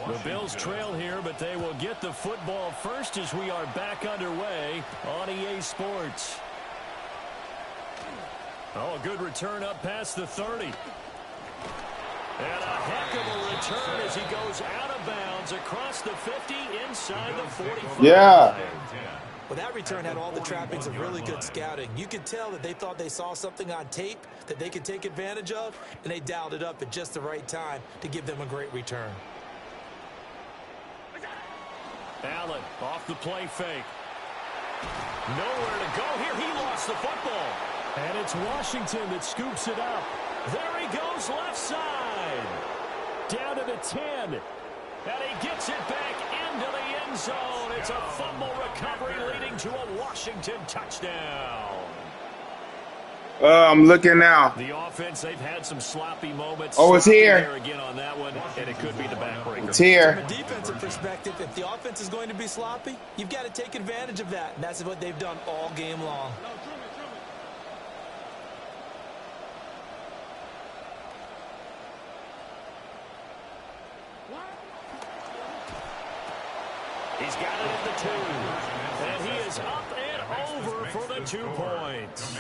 The Bills trail here, but they will get the football first as we are back underway on EA Sports. Oh, a good return up past the 30. And a heck of a return as he goes out of bounds across the 50 inside the 45. Yeah. Well, that return had all the trappings of really good scouting. You could tell that they thought they saw something on tape that they could take advantage of, and they dialed it up at just the right time to give them a great return. Allen off the play fake. Nowhere to go here. He lost the football. And it's Washington that scoops it up. There he goes left side. Down to the 10. And he gets it back into the end zone. It's a fumble recovery leading to a Washington touchdown. I'm looking now. The offense, they've had some sloppy moments. Oh, it's here. There again on that one, and it could be the backbreaker. It's here. From a defensive perspective, if the offense is going to be sloppy, you've got to take advantage of that. And that's what they've done all game long. He's got it at the 2. And he is up and over for the 2 points.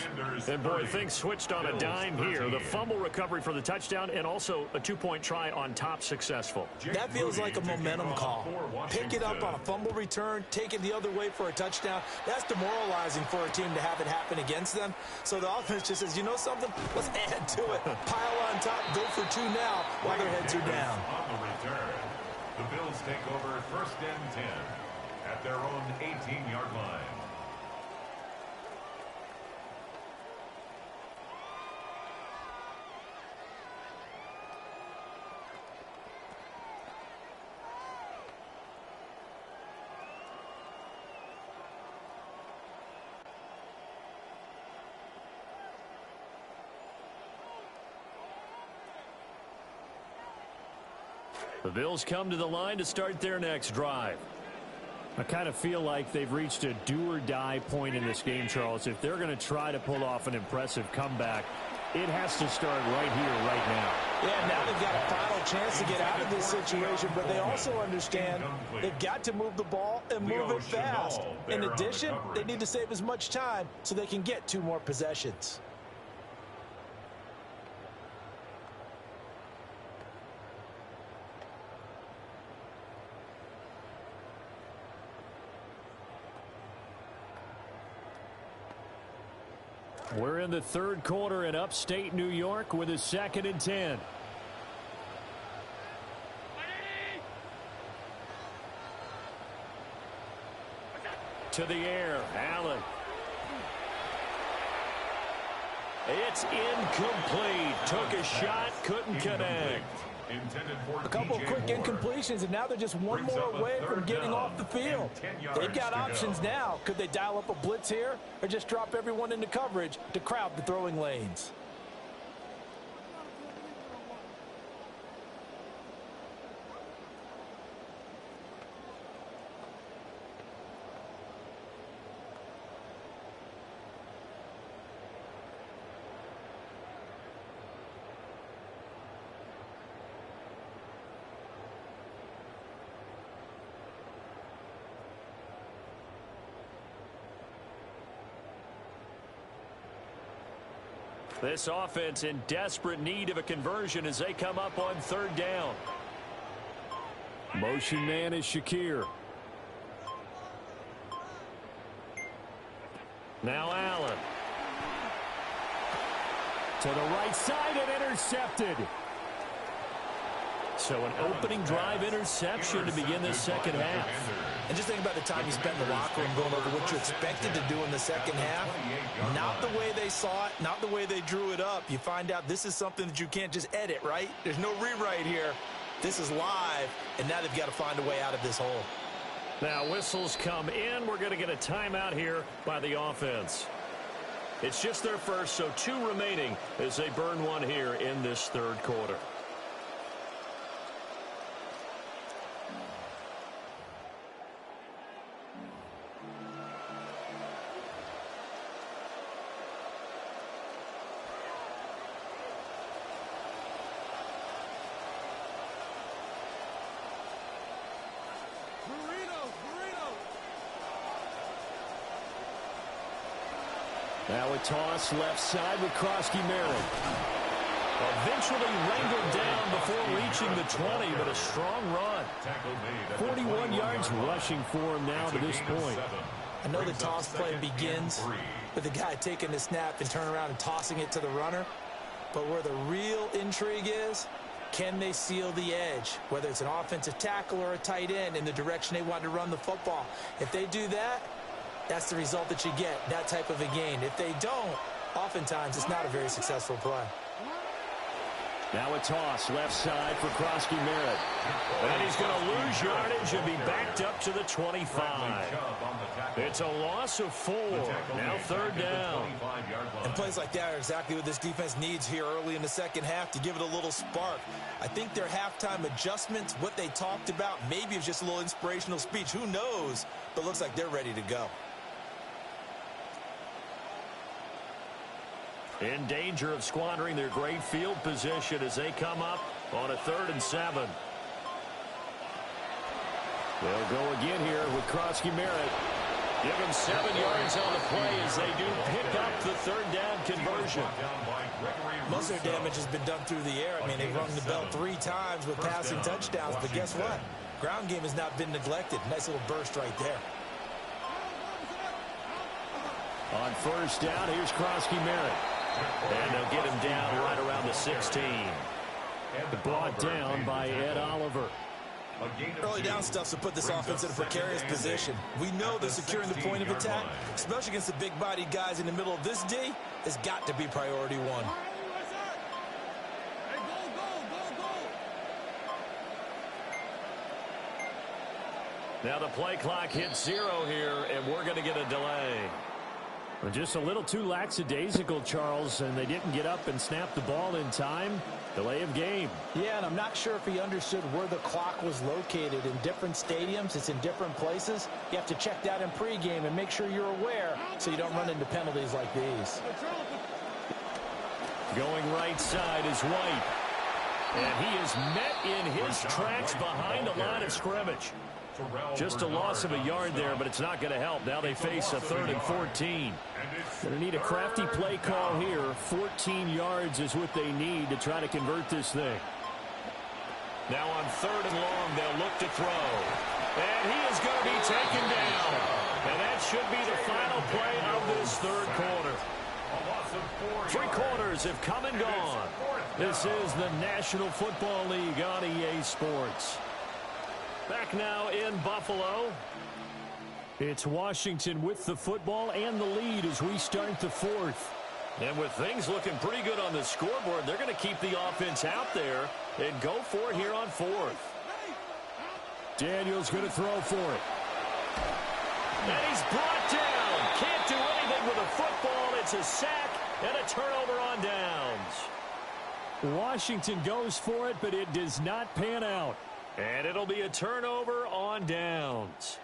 And, boy, things switched on a dime here. The fumble recovery for the touchdown and also a 2-point try on top successful. That feels like a momentum call. Pick it up on a fumble return, take it the other way for a touchdown. That's demoralizing for a team to have it happen against them. So the offense just says, you know something? Let's add to it. Pile on top, go for 2 now while their heads are down. On the return, the Bills take over 1st and 10 at their own 18-yard line. The Bills come to the line to start their next drive. I kind of feel like they've reached a do-or-die point in this game, Charles. If they're going to try to pull off an impressive comeback, it has to start right here, right now. Yeah, now they've got a final chance to get out of this situation, but they also understand they've got to move the ball and move it fast. In addition, they need to save as much time so they can get 2 more possessions. We're in the 3rd quarter in upstate New York with a 2nd and 10. To the air, Allen. It's incomplete. Took a shot, couldn't connect. A couple of quick incompletions, and now they're just 1 more away from getting off the field. They've got options now. Could they dial up a blitz here or just drop everyone into coverage to crowd the throwing lanes? This offense in desperate need of a conversion as they come up on 3rd down. Motion man is Shakir. Now Allen. To the right side and intercepted. So an opening drive interception to begin this 2nd half. And just think about the time you spent in the locker room going over what you expected to do in the 2nd half. Not the way they saw it, not the way they drew it up. You find out this is something that you can't just edit, right? There's no rewrite here. This is live, and now they've got to find a way out of this hole. Now whistles come in. We're going to get a timeout here by the offense. It's just their first, so 2 remaining as they burn 1 here in this 3rd quarter. Now a toss left side with Krosky Merritt. Eventually wrangled down before reaching the 20, but a strong run. 41 yards rushing for him now to this point. I know the toss play begins with the guy taking the snap and turning around and tossing it to the runner. But where the real intrigue is, can they seal the edge? Whether it's an offensive tackle or a tight end in the direction they want to run the football. If they do that, that's the result that you get, that type of a gain. If they don't, oftentimes it's not a very successful play. Now a toss left side for Krosky Merritt. And he's going to lose yardage and be backed up to the 25. It's a loss of 4. Now third down. And plays like that are exactly what this defense needs here early in the second half to give it a little spark. I think their halftime adjustments, what they talked about, maybe it's just a little inspirational speech. Who knows? But it looks like they're ready to go. In danger of squandering their great field position as they come up on a 3rd and 7. They'll go again here with Krosky Merritt. Give him 7 yards on the play as they do pick up the 3rd down conversion. Most of their damage has been done through the air. I mean, they've rung the bell 3 times with passing touchdowns, but guess what? Ground game has not been neglected. Nice little burst right there. On 1st down, here's Krosky Merritt. And they'll get him down right around the 16. Brought down by Ed Oliver. Early down stuff to put this offense in a precarious position. We know they're securing the point of attack, especially against the big-bodied guys in the middle of this D. Has got to be priority 1. Now the play clock hits 0 here, and we're going to get a delay. Just a little too lackadaisical, Charles, and they didn't get up and snap the ball in time. Delay of game. Yeah, and I'm not sure if he understood where the clock was located. In different stadiums, it's in different places. You have to check that in pregame and make sure you're aware so you don't run into penalties like these. Going right side is White. And he is met in his tracks behind the line of scrimmage. Just a loss of a yard there, but it's not going to help. Now they face a 3rd and 14. Going to need a crafty play call here. 14 yards is what they need to try to convert this thing. Now on 3rd and long, they'll look to throw. And he is going to be taken down. And that should be the final play of this 3rd quarter. 3 quarters have come and gone. This is the National Football League on EA Sports. Back now in Buffalo. It's Washington with the football and the lead as we start the 4th. And with things looking pretty good on the scoreboard, they're going to keep the offense out there and go for it here on 4th. Daniels going to throw for it. And he's brought down. Can't do anything with a football. It's a sack and a turnover on downs. Washington goes for it, but it does not pan out. And it'll be a turnover on downs.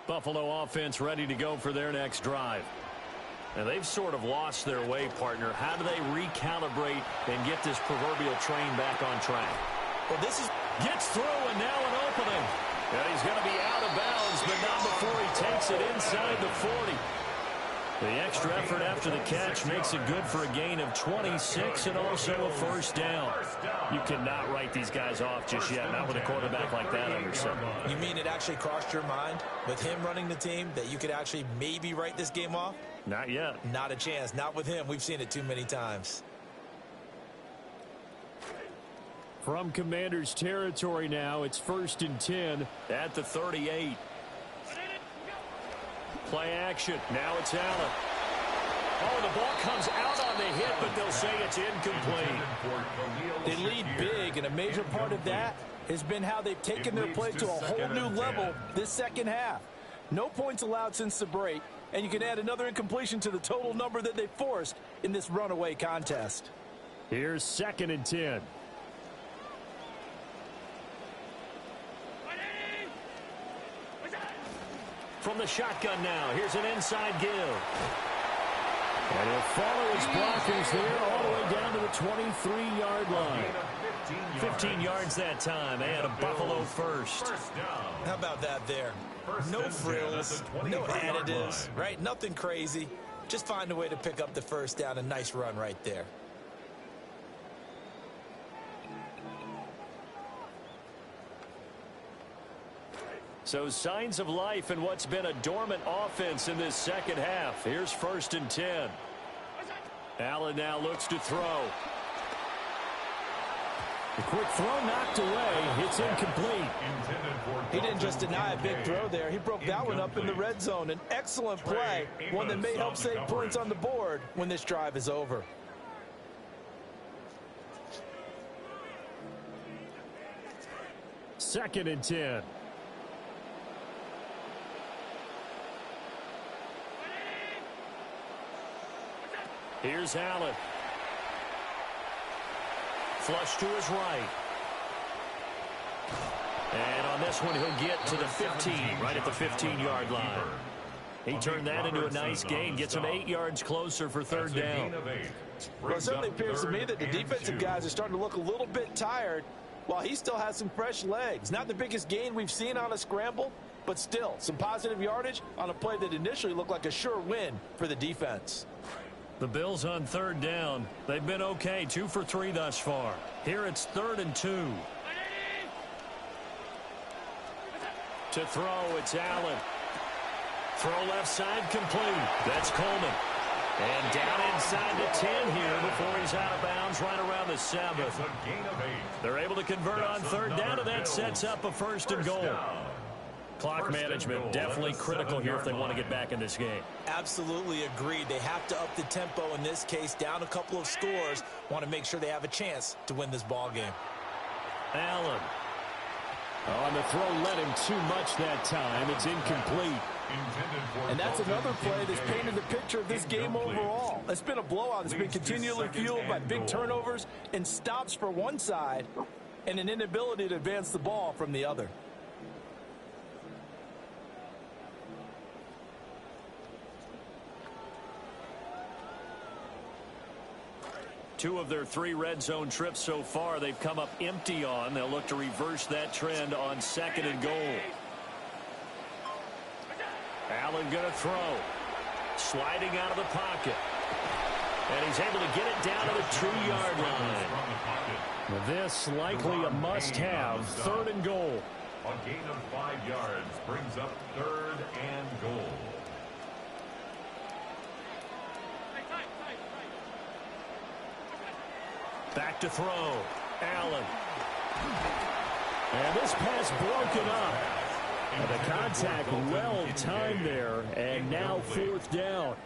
Buffalo offense ready to go for their next drive. And they've sort of lost their way, partner. How do they recalibrate and get this proverbial train back on track? Well, this gets through, and now an opening. And he's going to be out of bounds, but not before he takes it inside the 40. The extra effort after the catch makes it good for a gain of 26 and also a 1st down. You cannot write these guys off just yet, not with a quarterback like that under center. You mean it actually crossed your mind with him running the team that you could actually maybe write this game off? Not yet. Not a chance. Not with him. We've seen it too many times. From Commanders territory now, it's 1st and 10 at the 38. Play action. Now it's Allen. Oh, the ball comes out on the hit, but they'll say it's incomplete. They lead big, and a major part of that has been how they've taken their play to a whole new level this second half. No points allowed since the break, and you can add another incompletion to the total number that they forced in this runaway contest. Here's 2nd and 10. From the shotgun now, here's an inside give. And he'll follow his blockers there all the way down to the 23-yard line. 15 yards that time, and a Buffalo first. How about that there? No frills, no additives, right? Nothing crazy. Just find a way to pick up the first down. A nice run right there. So signs of life in what's been a dormant offense in this second half. Here's 1st and 10. Allen now looks to throw. The quick throw knocked away. It's incomplete. He didn't just deny a big throw there. He broke that one up in the red zone. An excellent play, one that may help save points on the board when this drive is over. Second and 10. Here's Allen. Flush to his right. And on this one, he'll get to the 15, right at the 15-yard line. He turned that into a nice gain, gets him 8 yards closer for 3rd down. Well, it certainly appears to me that the defensive guys are starting to look a little bit tired while he still has some fresh legs. Not the biggest gain we've seen on a scramble, but still some positive yardage on a play that initially looked like a sure win for the defense. The Bills on 3rd down. They've been okay, 2 for 3 thus far. Here it's 3rd and 2. To throw, it's Allen. Throw left side complete. That's Coleman. And down inside the 10 here before he's out of bounds right around the 7. They're able to convert on 3rd down, and that sets up a 1st and goal. Clock management definitely critical here if they want to get back in this game. Absolutely agreed. They have to up the tempo in this case, down a couple of scores. Want to make sure they have a chance to win this ball game. Allen. Oh, and the throw led him too much that time. It's incomplete. And that's another play that's painted the picture of this game overall. It's been a blowout. It's been continually fueled by big turnovers and stops for one side and an inability to advance the ball from the other. Two of their 3 red zone trips so far they've come up empty on. They'll look to reverse that trend on 2nd and goal. Allen going to throw. Sliding out of the pocket. And he's able to get it down to the 2-yard line. This likely a must-have. 3rd and goal. A gain of 5 yards brings up 3rd and goal. Back to throw. Allen. And this pass broken up. And the contact well timed there. And now 4th down.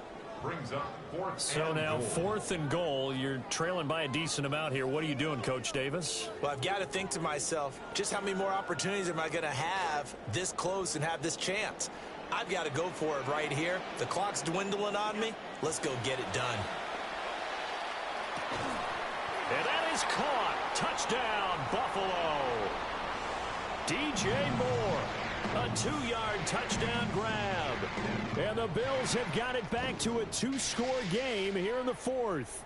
Brings up 4th so now 4th and goal. You're trailing by a decent amount here. What are you doing, Coach Davis? Well, I've got to think to myself, just how many more opportunities am I going to have this close and have this chance? I've got to go for it right here. The clock's dwindling on me. Let's go get it done. And that is caught. Touchdown, Buffalo. DJ Moore, a 2-yard touchdown grab. And the Bills have got it back to a 2-score game here in the 4th.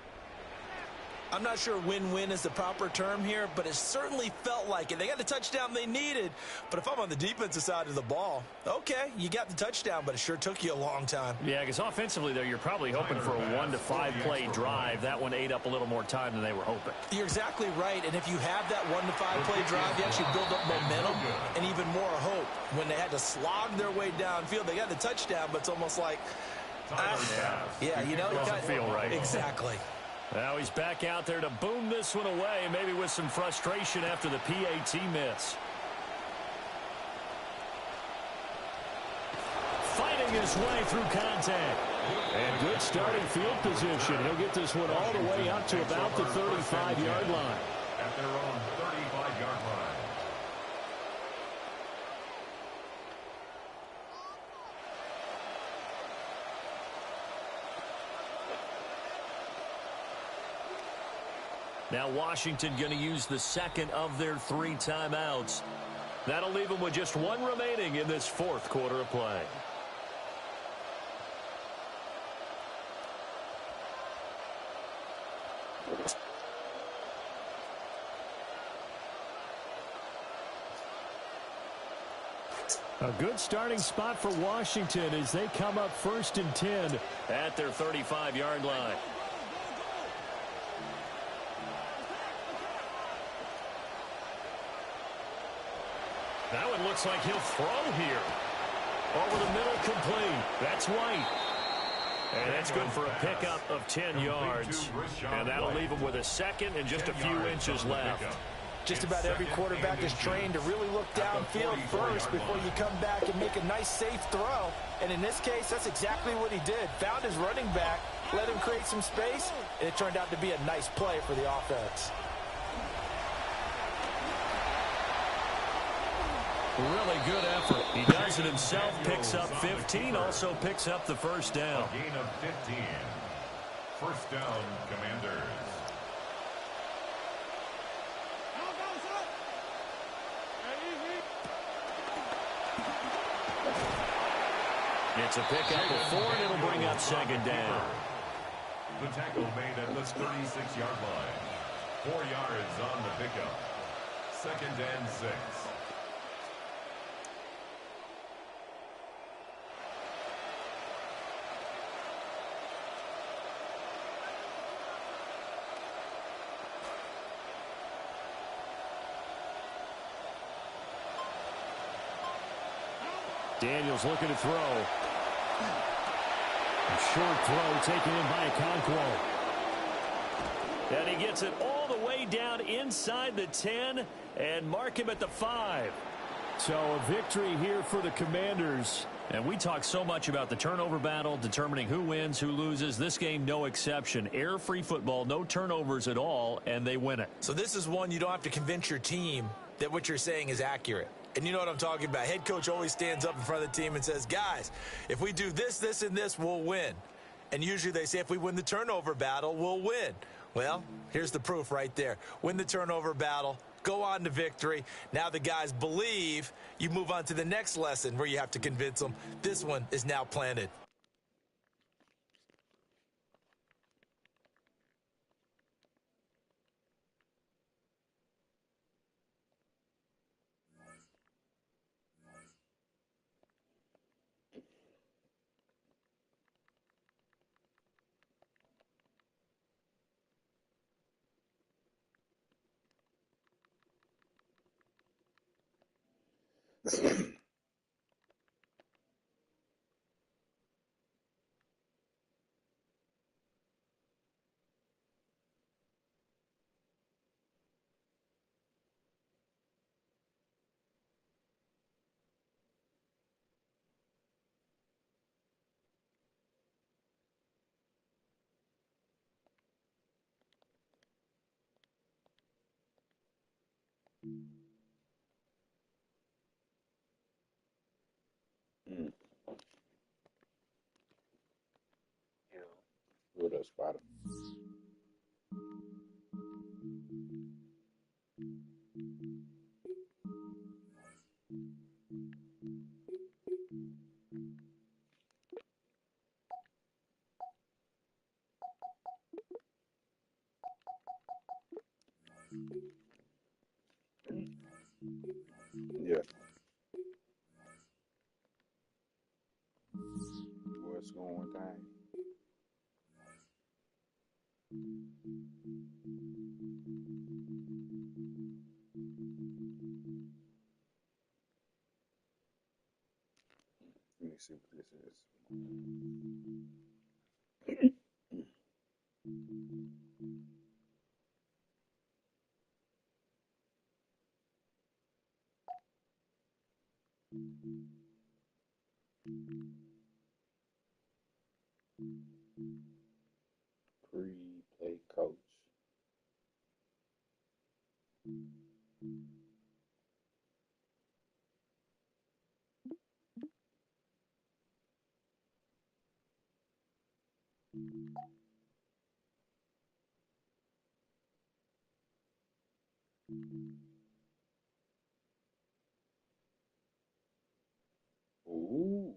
I'm not sure win-win is the proper term here, but it certainly felt like it. They got the touchdown they needed, but if I'm on the defensive side of the ball, okay, you got the touchdown, but it sure took you a long time. Yeah, because offensively, though, you're probably hoping for a 1 to 5 play drive. That one ate up a little more time than they were hoping. You're exactly right, and if you have that 1 to 5 play drive, you actually build up momentum and even more hope. When they had to slog their way downfield, they got the touchdown, but it's almost like, yeah, you know, it doesn't feel right. Exactly. Now he's back out there to boom this one away, maybe with some frustration after the PAT miss. Fighting his way through contact. And good starting field position. He'll get this one all the way up to about the 35-yard line. At their own 35-yard line. Now Washington going to use the second of their 3 timeouts. That'll leave them with just 1 remaining in this 4th quarter of play. A good starting spot for Washington as they come up 1st and 10 at their 35-yard line. Now it looks like he'll throw here. Over the middle, complete. That's White. And that's good for a pickup of 10 yards. And that'll leave him with a second and just a few inches left. Just about every quarterback is trained to really look downfield first before you come back and make a nice, safe throw. And in this case, that's exactly what he did. Found his running back, let him create some space, and it turned out to be a nice play for the offense. Really good effort. He does it himself, picks up 15, also picks up the first down. A gain of 15. First down, Commanders. It's a pickup of 4, and it'll bring up second down. The tackle made at the 36-yard line. 4 yards on the pickup. Second and 6. Daniels looking to throw. A short throw taken in by Okonkwo. And he gets it all the way down inside the 10 and mark him at the 5. So a victory here for the Commanders. And we talk so much about the turnover battle, determining who wins, who loses. This game, no exception. Error-free football, no turnovers at all, and they win it. So this is one you don't have to convince your team that what you're saying is accurate. And you know what I'm talking about. Head coach always stands up in front of the team and says, guys, if we do this, this, and this, we'll win. And usually they say if we win the turnover battle, we'll win. Well, here's the proof right there. Win the turnover battle, go on to victory. Now the guys believe. You move on to the next lesson where you have to convince them. This one is now planted. What up, Spider? Yeah. What's going down? Let me see what this is. Pre-play coach. Ooh.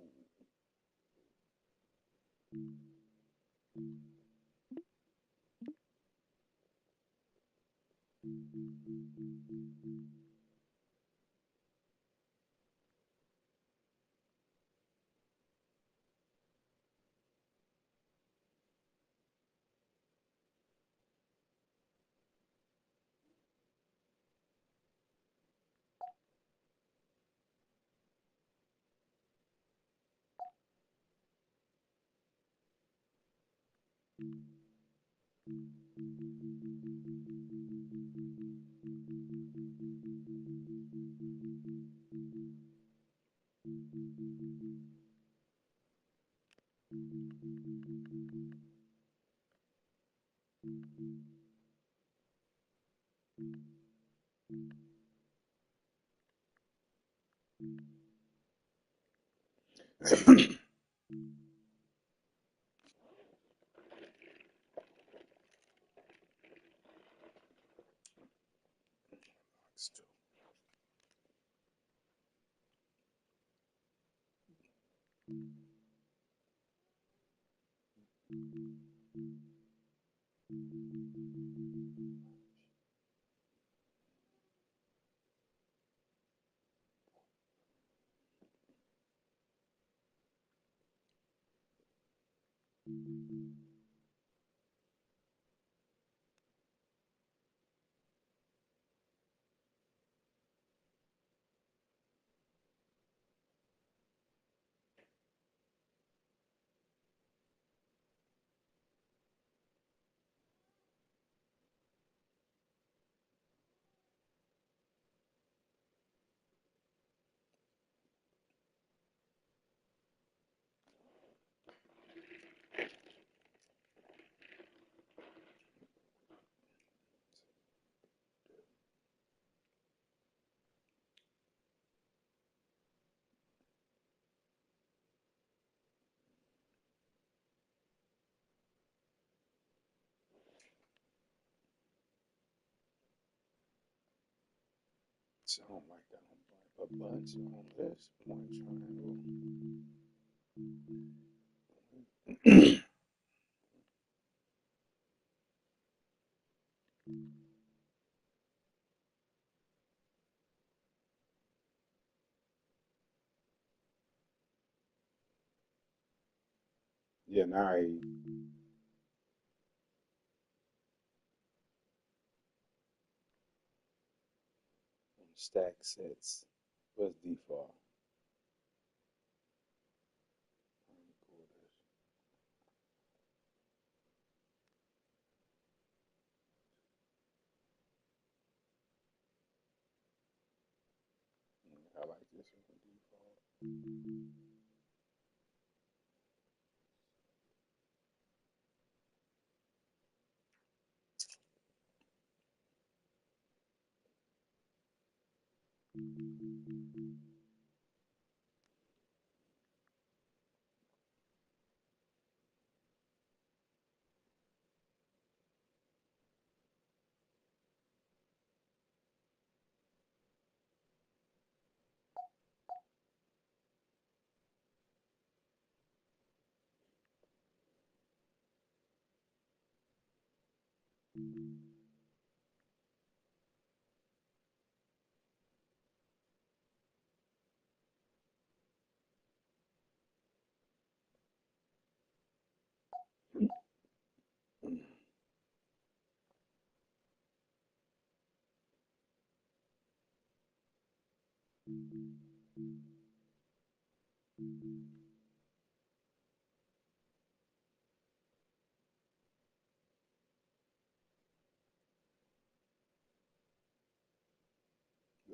Still. So I don't like that. A bunch on this point triangle. Yeah, now I stack sets. What's default? I like this one default.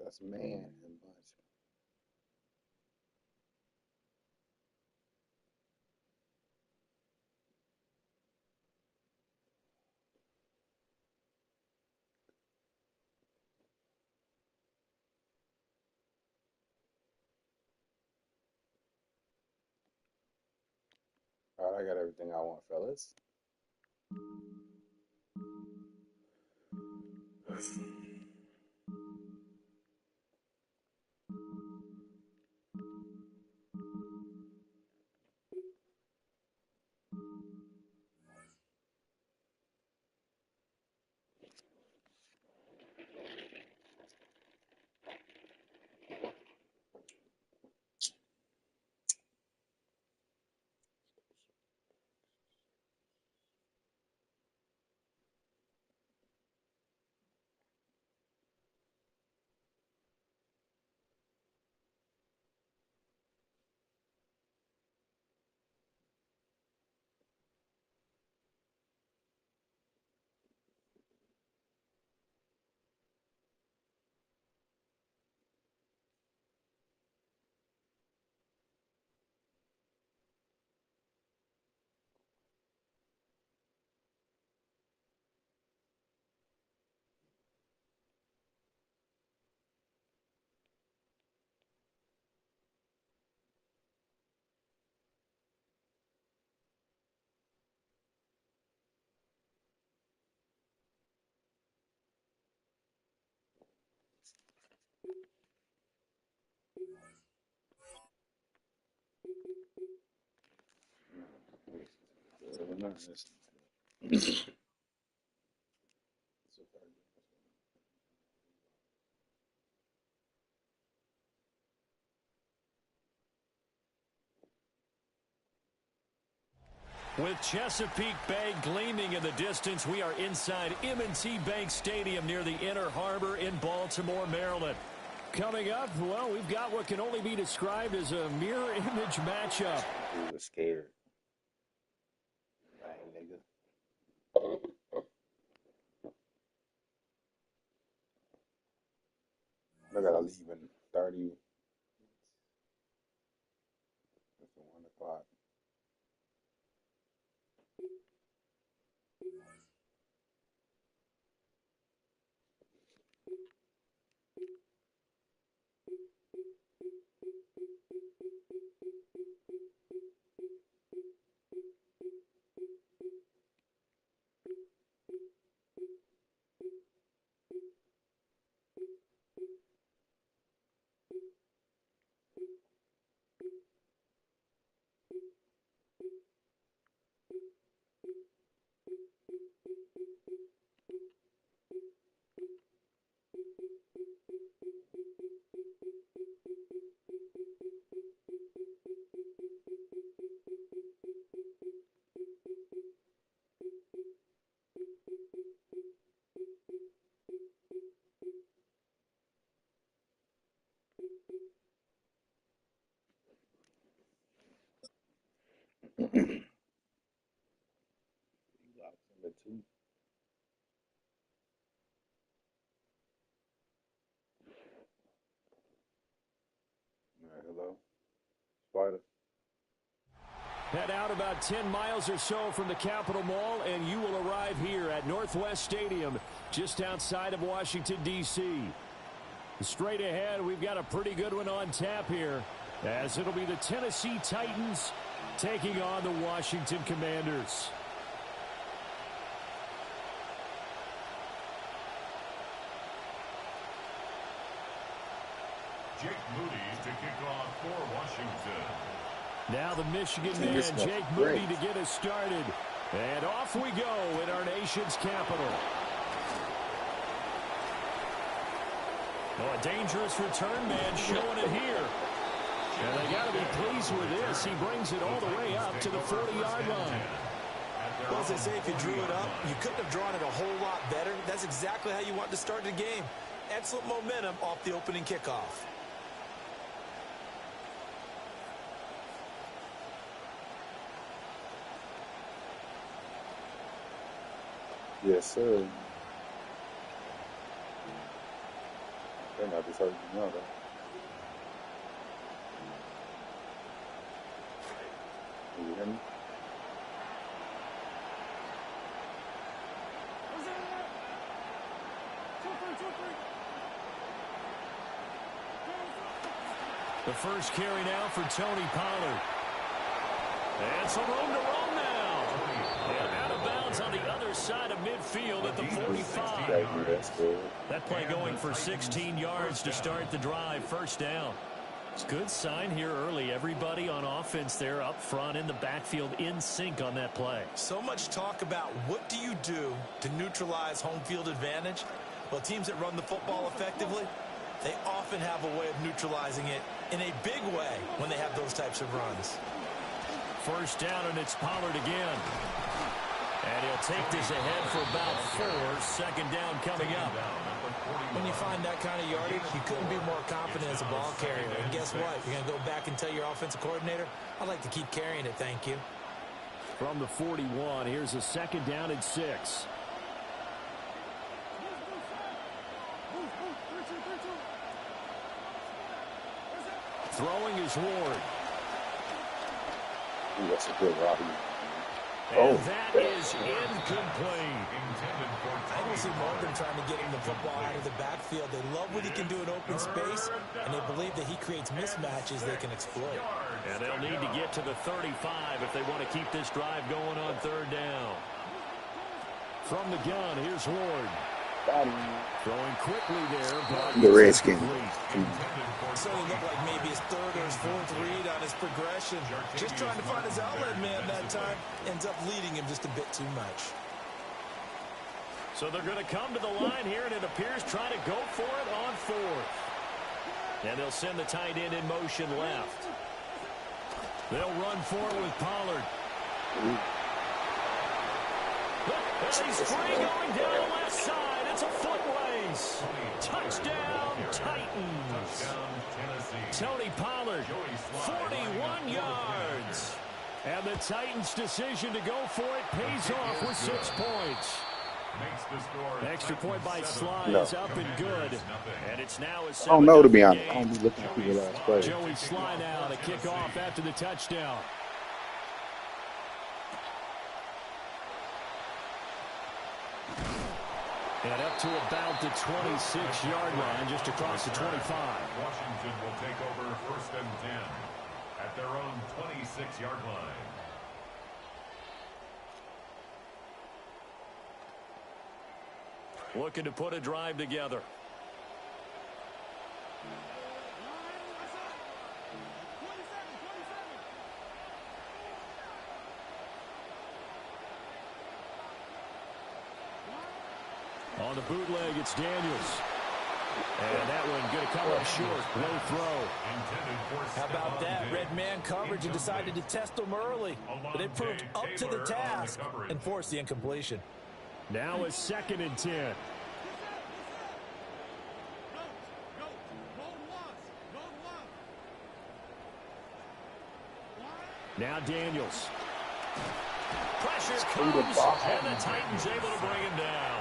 That's man and bunch. All right, I got everything I want, fellas. no, it's With Chesapeake Bay gleaming in the distance, we are inside M&T Bank Stadium near the Inner Harbor in Baltimore, Maryland. Coming up, well, we've got what can only be described as a mirror image matchup. He was scared. Bang, nigga. I gotta leave in 30. It's 1 o'clock. Number 2. All right, hello. Spider. Head out about 10 miles or so from the Capitol Mall, and you will arrive here at Northwest Stadium, just outside of Washington, D.C. Straight ahead, we've got a pretty good one on tap here, as it'll be the Tennessee Titans taking on the Washington Commanders. Jake Moody to kick off for Washington. Now the Michigan man, Jake Moody, to get us started. And off we go in our nation's capital. Oh, a dangerous return man showing it here. And they got to be pleased with this. He brings it all the way up to the 40-yard line. Well, as they say, if you drew it up, you couldn't have drawn it a whole lot better. That's exactly how you want to start the game. Excellent momentum off the opening kickoff. Yes, sir. I think I just heard you know that. Can you hear me? The first carry now for Tony Pollard. And some room to roam now. And out of bounds on the other side of midfield at the 45. That play going for 16 yards to start the drive. First down. It's a good sign here early. Everybody on offense there up front in the backfield in sync on that play. So much talk about what do you do to neutralize home field advantage? Well, teams that run the football effectively, they often have a way of neutralizing it in a big way when they have those types of runs. First down, and it's Pollard again. And he'll take this ahead for about 4. Second down coming up. When you find that kind of yardage, you couldn't be more confident as a ball carrier. And guess what? You're going to go back and tell your offensive coordinator, I'd like to keep carrying it, thank you. From the 41, here's a second down and 6. Throwing is Ward. Ooh, that's a good Robbie. And that is incomplete. I don't see Morgan trying to get him the football out of the backfield. They love what he can do in open space, and they believe that he creates mismatches they can exploit. And they'll need to get to the 35 if they want to keep this drive going on third down. From the gun, here's Ward. Throwing quickly there, but The Redskins. Certainly looked like maybe his third or his fourth read on his progression. Just trying to find his outlet man that time. Ends up leading him just a bit too much. So they're going to come to the line here, and it appears trying to go for it on fourth. And they'll send the tight end in motion left. They'll run for it with Pollard. And he's free going down the left side. It's a foot race. Touchdown, Titans. Tony Pollard, 41 yards. And the Titans' decision to go for it pays off with 6 points. Extra point by Sly is up and good. And it's now a 7-0 I don't know, to be honest. I don't be looking at people last play. Joey Sly now to kick off after the touchdown. And up to about the 26-yard line, just across the 25. Washington will take over 1st and 10 at their own 26-yard line. Looking to put a drive together. On the bootleg, it's Daniels. And that one going to come up short. No throw. How about that? Red man coverage and decided to test them early. But it proved up to the task and forced the incompletion. Now a 2nd and 10. Now Daniels. Pressure comes, and the Titans able to bring him down.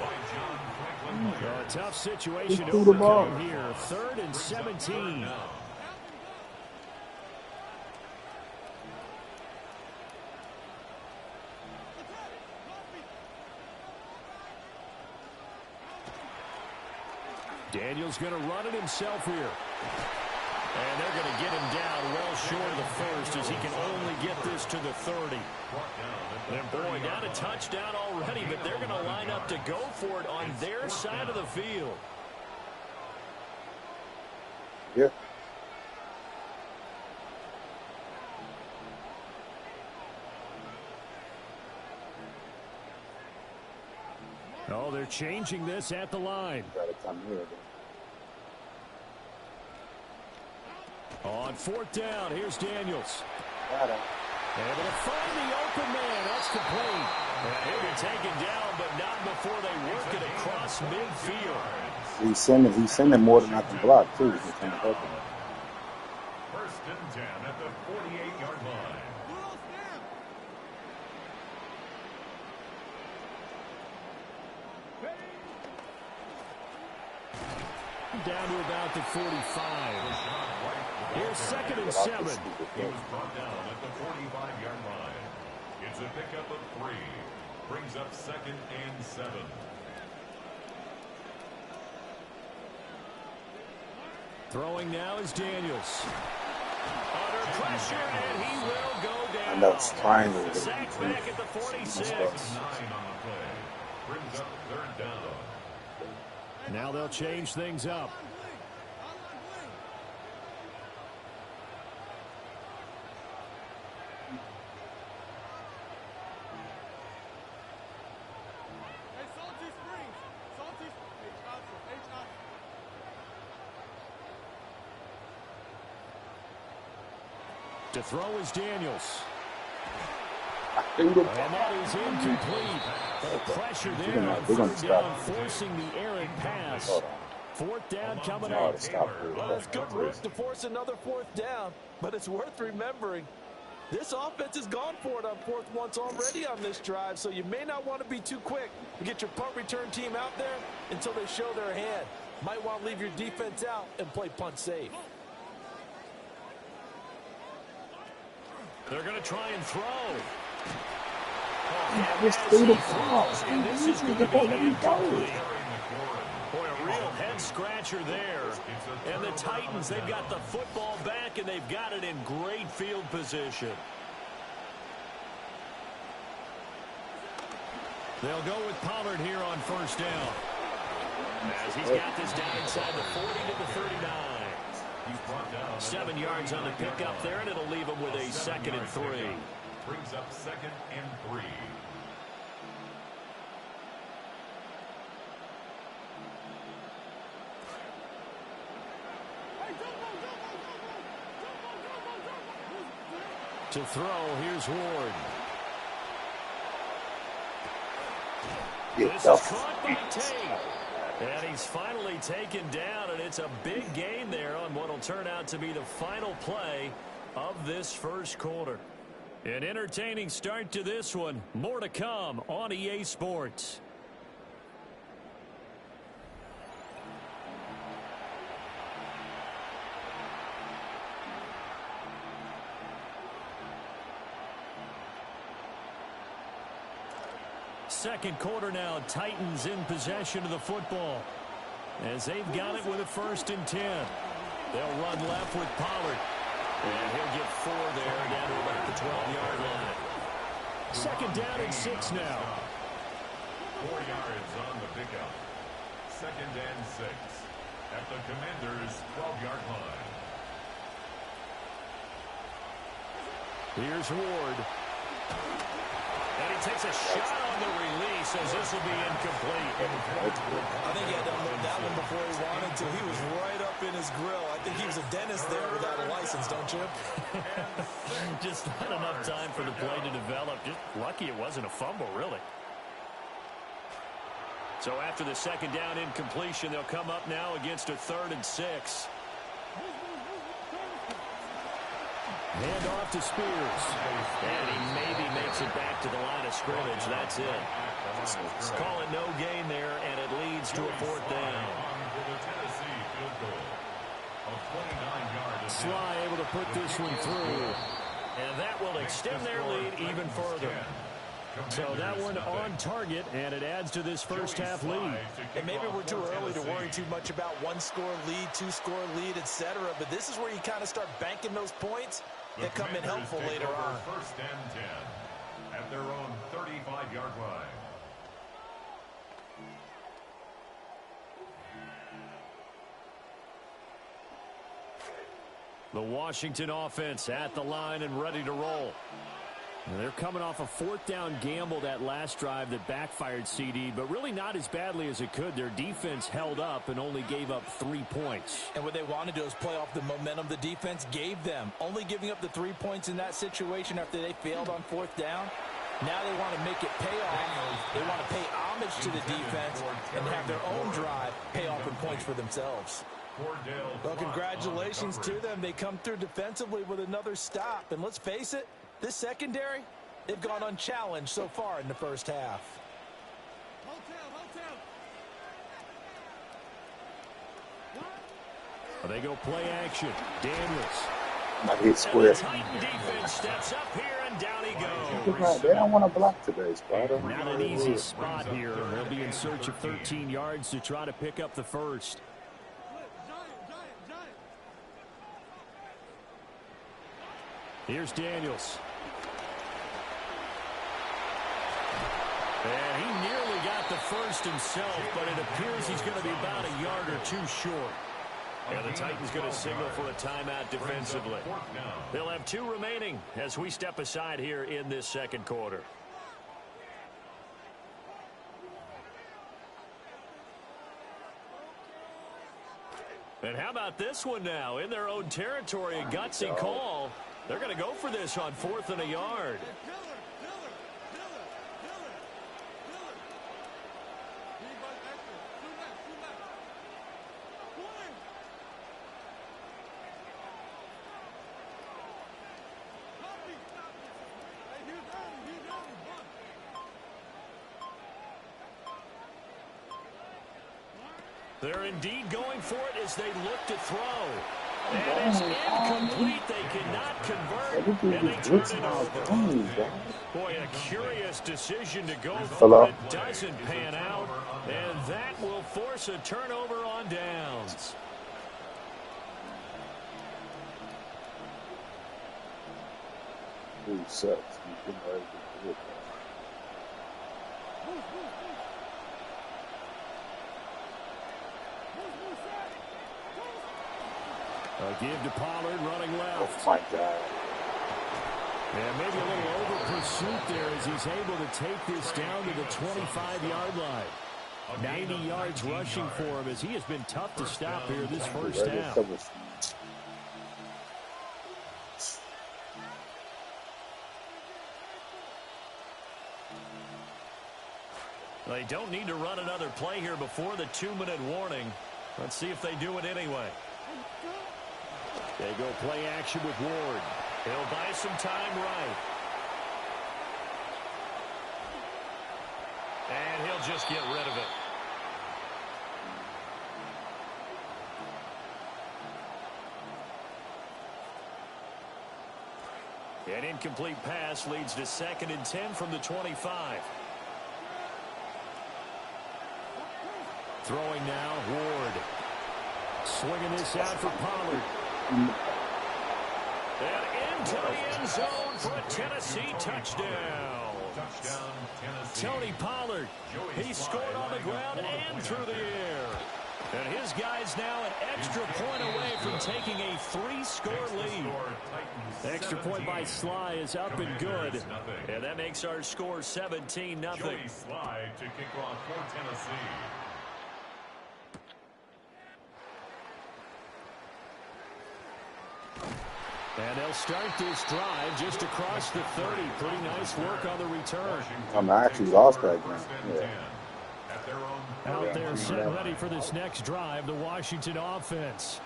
A tough situation to overcome here. 3rd and 17. Daniels going to run it himself here. And they're going to get him down well short of the first as he can only get this to the 30. And boy, down a touchdown already, but they're going to line up to go for it on their side of the field. Yeah. Oh, they're changing this at the line. Gotta come here. On 4th down, here's Daniels. Got him. Able to find the open man. That's complete. And he'll be taken down, but not before they work it across midfield. He's sending more than I can block, too. He's kind of helping. 1st and 10 at the 48-yard line. Down to about the 45. Here's 2nd and 7. He was brought down at the 45-yard line. It's a pickup of 3. Brings up 2nd and 7. Throwing now is Daniels. Under pressure, and he will go down. I know it's triangle. Sacked back at the 46. 9 on the play. Brings up 3rd down. Now they'll change things up. To throw is Daniels. And that is incomplete. The pressure there on 3rd down, forcing the errant pass. 4th down coming up. Well, it's good risk to force another 4th down, but it's worth remembering. This offense has gone for it on 4th once already on this drive, so you may not want to be too quick to get your punt return team out there until they show their hand. Might want to leave your defense out and play punt safe. They're going to try and throw. Just threw the ball. And this is going to be incomplete. Boy, a real head scratcher there. And the Titans, they've got the football back, and they've got it in great field position. They'll go with Pollard here on 1st down. As he's got this down inside the 40 to the 39. 7 yards on the pickup there, and it'll leave him with a 2nd and 3. Brings up 2nd and 3. To throw, here's Ward. This is caught by Tate. And he's finally taken down, and it's a big gain there on what will turn out to be the final play of this first quarter. An entertaining start to this one. More to come on EA Sports. Second quarter now, Titans in possession of the football as they've got it with a 1st and 10. They'll run left with Pollard, and he'll get 4 there down to about the 12-yard line. 2nd down and 6 now. 4 yards on the pickup. 2nd and 6 at the Commanders' 12-yard line. Here's Ward. And he takes a shot on the release as this will be incomplete. I think he had to unload that one before he wanted to. He was right up in his grill. I think he was a dentist there without a license, don't you? Just not enough time for the play to develop. Just lucky it wasn't a fumble, really. So after the 2nd down incompletion, they'll come up now against a 3rd and 6. Hand off to Spears. And he maybe makes it back to the line of scrimmage. That's it. Call it no gain there, and it leads to a 4th down. Sly able to put this one through. And that will extend their lead even further. So that one on target, and it adds to this first half lead. And maybe we're too early to worry too much about 1-score lead, 2-score lead, etc. But this is where you kind of start banking those points that come in helpful later on. 1st and 10 at their own 35-yard line. The Washington offense at the line and ready to roll. And they're coming off a 4th down gamble that last drive that backfired CD, but really not as badly as it could. Their defense held up and only gave up 3 points. And what they want to do is play off the momentum the defense gave them. Only giving up the 3 points in that situation after they failed on 4th down. Now they want to make it pay off. They want to pay homage to the defense and have their own drive pay off in points for themselves. Well, congratulations to them. They come through defensively with another stop. And let's face it, this secondary, they've gone unchallenged so far in the first half. They go play action. Daniels. Not hit square. Titan defense steps up here, and down he goes. They don't want to block today, Spider. Not an easy spot here. They'll be in search of 13 yards to try to pick up the first. Here's Daniels. And he nearly got the first himself, but it appears he's going to be about a yard or 2 short. And the Titans going to signal for a timeout defensively. They'll have 2 remaining as we step aside here in this second quarter. And how about this one now? In their own territory, a gutsy call. They're going to go for this on 4th and a yard. They're indeed going for it as they look to throw. And it's incomplete. They cannot convert, and they turn it over. Boy, a curious decision to go for it. Doesn't pan out, and that will force a turnover on downs. Who sucks? A give to Pollard running left. Oh, my God. And maybe a little over pursuit there as he's able to take this down to the 25-yard line. 90 yards rushing for him as he has been tough to stop here this first half. They don't need to run another play here before the 2-minute warning. Let's see if they do it anyway. They go play action with Ward. He'll buy some time right. And he'll just get rid of it. An incomplete pass leads to 2nd and 10 from the 25. Throwing now, Ward. Swinging this out for Pollard. And into the end zone for a Tennessee touchdown. Tony Pollard. He scored on the ground and through the air. And his guy's now an extra point away from taking a 3-score lead. Extra point by Sly is up and good. And that makes our score 17-0. Joey Sly to kick off for Tennessee. And they'll start this drive just across the 30. Pretty nice work on the return. I actually lost that game. Yeah. Out there set ready for this next drive, the Washington offense.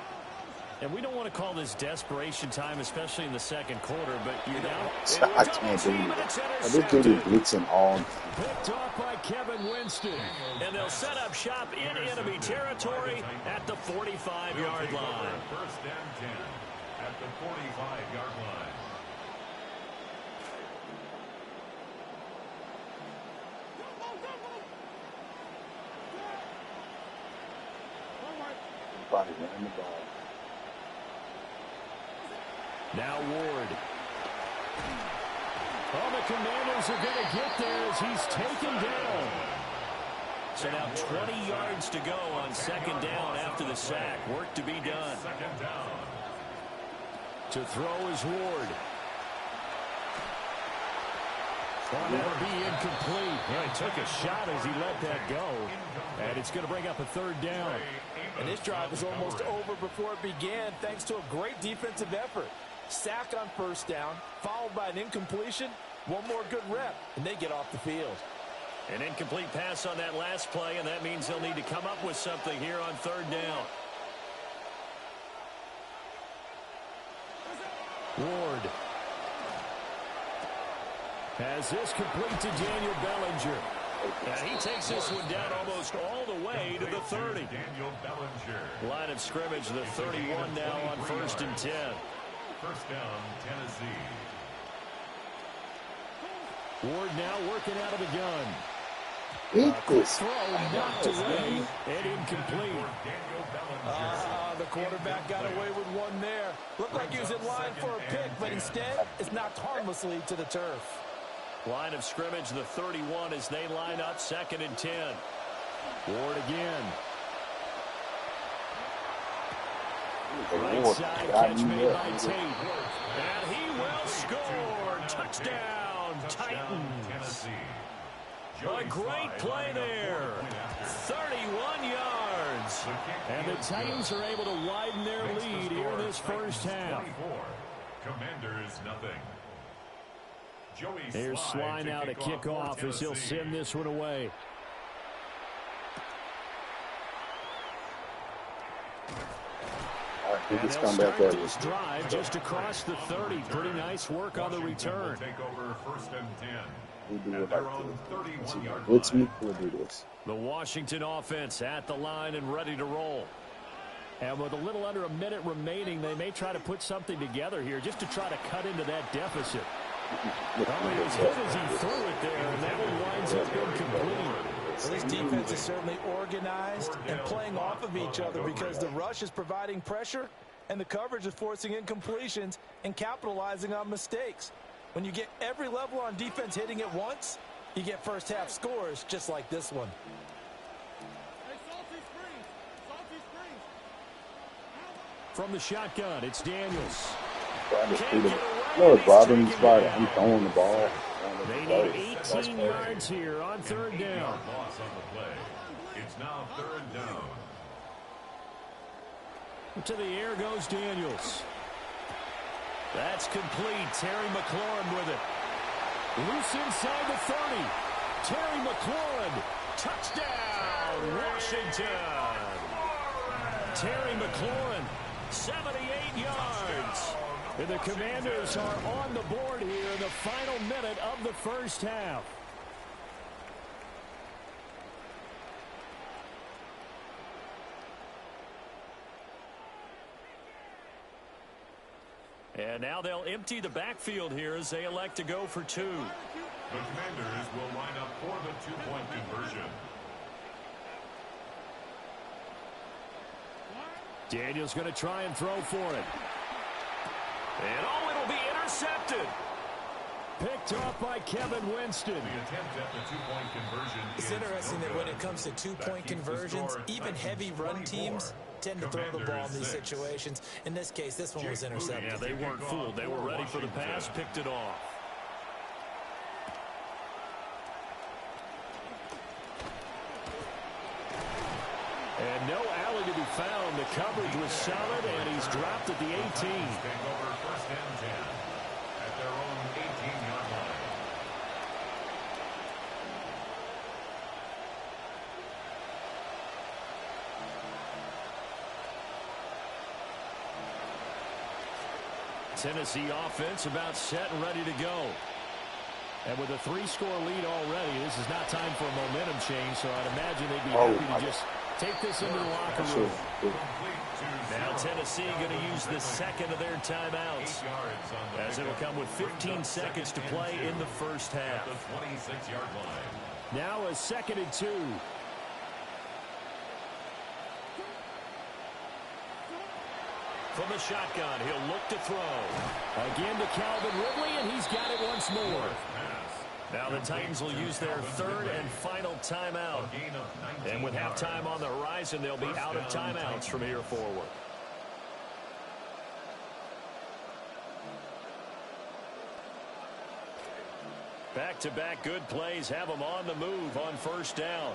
And we don't want to call this desperation time, especially in the second quarter, but you're down. I can't believe it. This dude is blitzing all. Picked off by Kevin Winston. And they'll set up shop in enemy territory at the 45-yard line. First and 10 at the 45-yard line. Running the ball. Now Ward. Oh, the Commanders are going to get there as he's taken down. So now 20 yards to go on 2nd down after the sack. Work to be done. 2nd down. To throw is Ward. Oh, that'll be incomplete. Yeah, he took a shot as he let that go. And it's going to bring up a 3rd down. And this drive was almost over before it began thanks to a great defensive effort. Sack on 1st down, followed by an incompletion. One more good rep, and they get off the field. An incomplete pass on that last play, and that means they'll need to come up with something here on 3rd down. Ward has this complete to Daniel Bellinger. And he takes this one down almost all the way to the 30. Daniel Bellinger. Line of scrimmage, the 31 now on 1st and 10. First down, Tennessee. Ward now working out of the gun. Eat this. Throw knocked away and incomplete. Daniel Bellinger. The quarterback got away with one there. Looked like he was in line for a pick, but instead it's knocked harmlessly to the turf. Line of scrimmage, the 31 as they line up 2nd and 10. Ward again. Right side catch made by Tate. And he will score. Touchdown, Titans. A great play there. 31 yards. And the Titans are able to widen their lead here in this first half. Commanders nothing. Here's Sly now to kick off as he'll send this one away. And they'll start this drive just across the 30. Pretty nice work on the return. Take over 1st and 10. We do it like this. Blitz me, we'll do this. The Washington offense at the line and ready to roll. And with a little under a minute remaining, they may try to put something together here just to try to cut into that deficit. He was hit as he threw it there, and that one winds up incomplete. Well, this defense is certainly organized and playing off of each other because the rush is providing pressure and the coverage is forcing incompletions and capitalizing on mistakes. When you get every level on defense hitting at once, you get first half scores just like this one. From the shotgun, it's Daniels. No, it's robbing the spot. I'm throwing the ball. They need 18 yards here on third down. Loss on the play. It's now third down. To the air goes Daniels. That's complete. Terry McLaurin with it. Loose inside the 30. Terry McLaurin. Touchdown, Washington. Terry McLaurin, 78 yards. And the Commanders are on the board here in the final minute of the first half. And now they'll empty the backfield here as they elect to go for two. The Commanders will line up for the two-point conversion. Daniels going to try and throw for it. And oh, it'll be intercepted. Picked off by Kevin Winston. The attempt at the two-point conversion. It's interesting that when it comes to two-point conversions, even heavy run teams tend to throw the ball in these situations. In this case, this one was intercepted. Yeah, they weren't fooled. They were ready for the pass, picked it off. And no alley to be found. The coverage was solid, and he's dropped at the 18. Take over first and 10 at their own 18-yard line. Tennessee offense about set and ready to go. And with a 3-score lead already, this is not time for a momentum change, so I'd imagine they'd be happy to just take this into the locker room. Now Tennessee going to use the second of their timeouts, as it'll come with 15 seconds to play in the first half. The 26-yard line. Now a 2nd and 2. From the shotgun, he'll look to throw. Again to Calvin Ridley, and he's got it once more. Now the Titans will use their third and final timeout. And with halftime on the horizon, they'll be out of timeouts from here forward. Back-to-back good plays have them on the move on first down.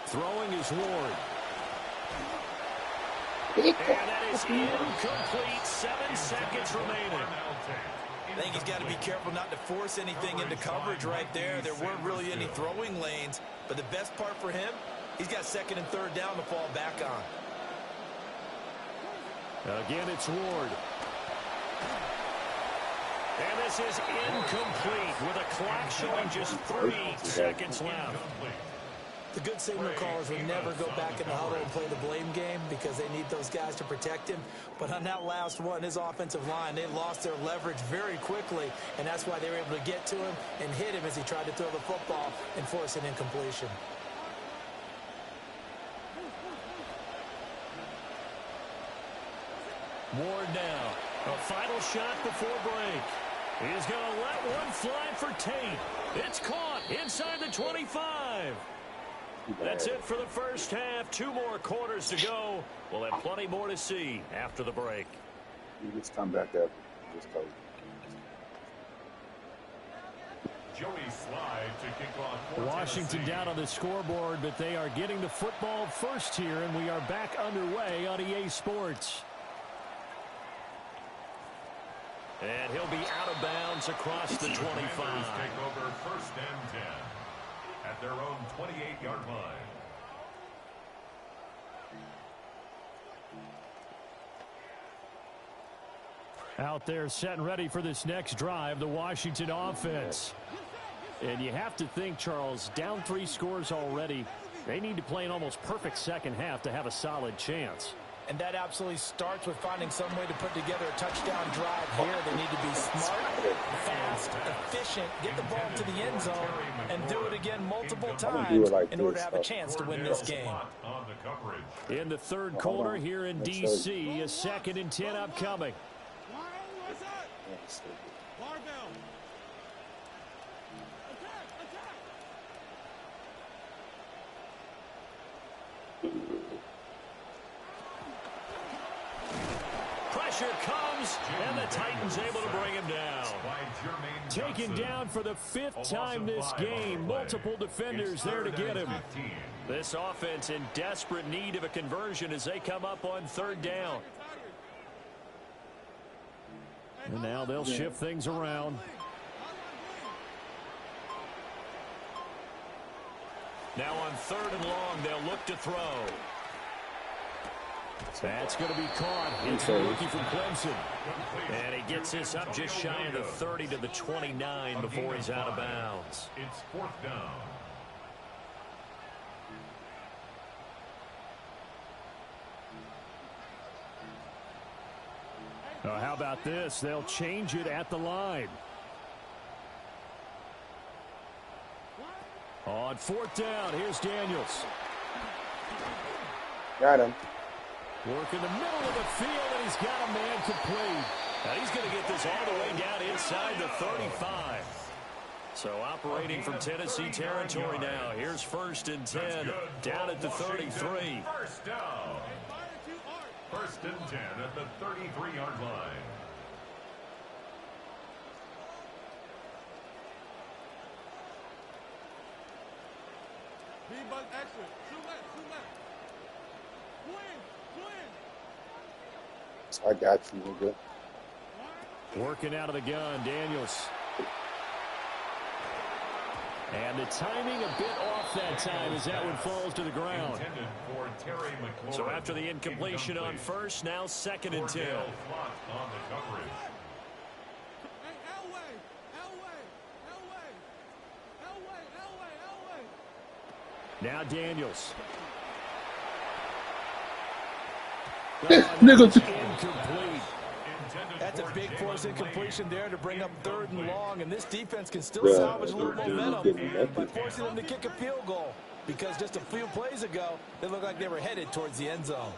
Throwing is Ward. And that is incomplete. 7 seconds remaining. I think he's got to be careful not to force anything into coverage right there. There weren't really any throwing lanes. But the best part for him, he's got 2nd and 3rd down to fall back on. Again, it's Ward. And this is incomplete with a clock showing just 3 seconds left. The good signal callers will never go back in the huddle and play the blame game because they need those guys to protect him. But on that last one, his offensive line, they lost their leverage very quickly, and that's why they were able to get to him and hit him as he tried to throw the football and force an incompletion. Ward now. A final shot before break. He's going to let one fly for Tate. It's caught inside the 25. That's it for the first half. 2 more quarters to go. We'll have plenty more to see after the break. You just come back up. Just go. Joey Slye to kick off. Washington down on the scoreboard, but they are getting the football first here, and we are back underway on EA Sports. And he'll be out of bounds across the 25. Take over first and 10 at their own 28-yard line. Out there set and ready for this next drive, the Washington offense. And you have to think, Charles, down 3 scores already. They need to play an almost perfect second half to have a solid chance. And that absolutely starts with finding some way to put together a touchdown drive here. They need to be smart, fast, efficient, get the ball to the end zone, and do it again multiple times in order to have a chance to win this game. In the third quarter here in D.C., a 2nd and 10 upcoming. pressure comes, and the Titans able to bring him down. Taken down for the 5th time this game. Multiple defenders there to get him. This offense in desperate need of a conversion as they come up on 3rd down. And now they'll shift things around. Now on 3rd and long, they'll look to throw. That's going to be caught. It's the rookie from Clemson. And he gets this up just shy of the 30 to the 29 before he's out of bounds. It's 4th down. How about this? They'll change it at the line. On 4th down, here's Daniels. Got him. Work in the middle of the field, and he's got a man complete. Now he's going to get this all the way down inside the 35. So operating from Tennessee territory now. Here's 1st and 10 down at the 33. First down. 1st and 10 at the 33-yard line. I got you, nigga. Working out of the gun, Daniels. And the timing a bit off that time as that one falls to the ground. So after the incompletion on 1st, now 2nd and 10. Now Daniels. Nigga. Incomplete. That's a big force incompletion there to bring up 3rd and long, and this defense can still salvage a little momentum by forcing them to kick a field goal, because just a few plays ago, they looked like they were headed towards the end zone.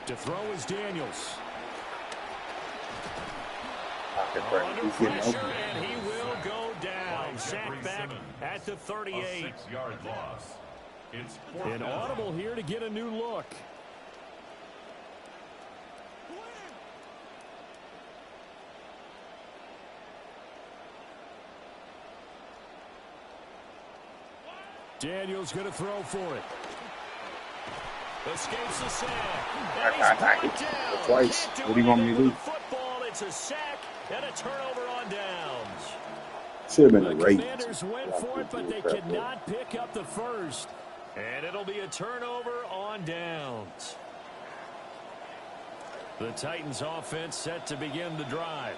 To throw is Daniels. Under pressure, and he will go down. Sacked back at the 38. 6-yard loss. It's An audible here to get a new look. Daniels going to throw for it. Escapes the sack. And he's brought down. Twice. What do you want me to do? Football, it's a sack and a turnover on downs. Should have been a The race. Commanders went for it, but they could not pick up the first. And it'll be a turnover on downs. The Titans offense set to begin the drive.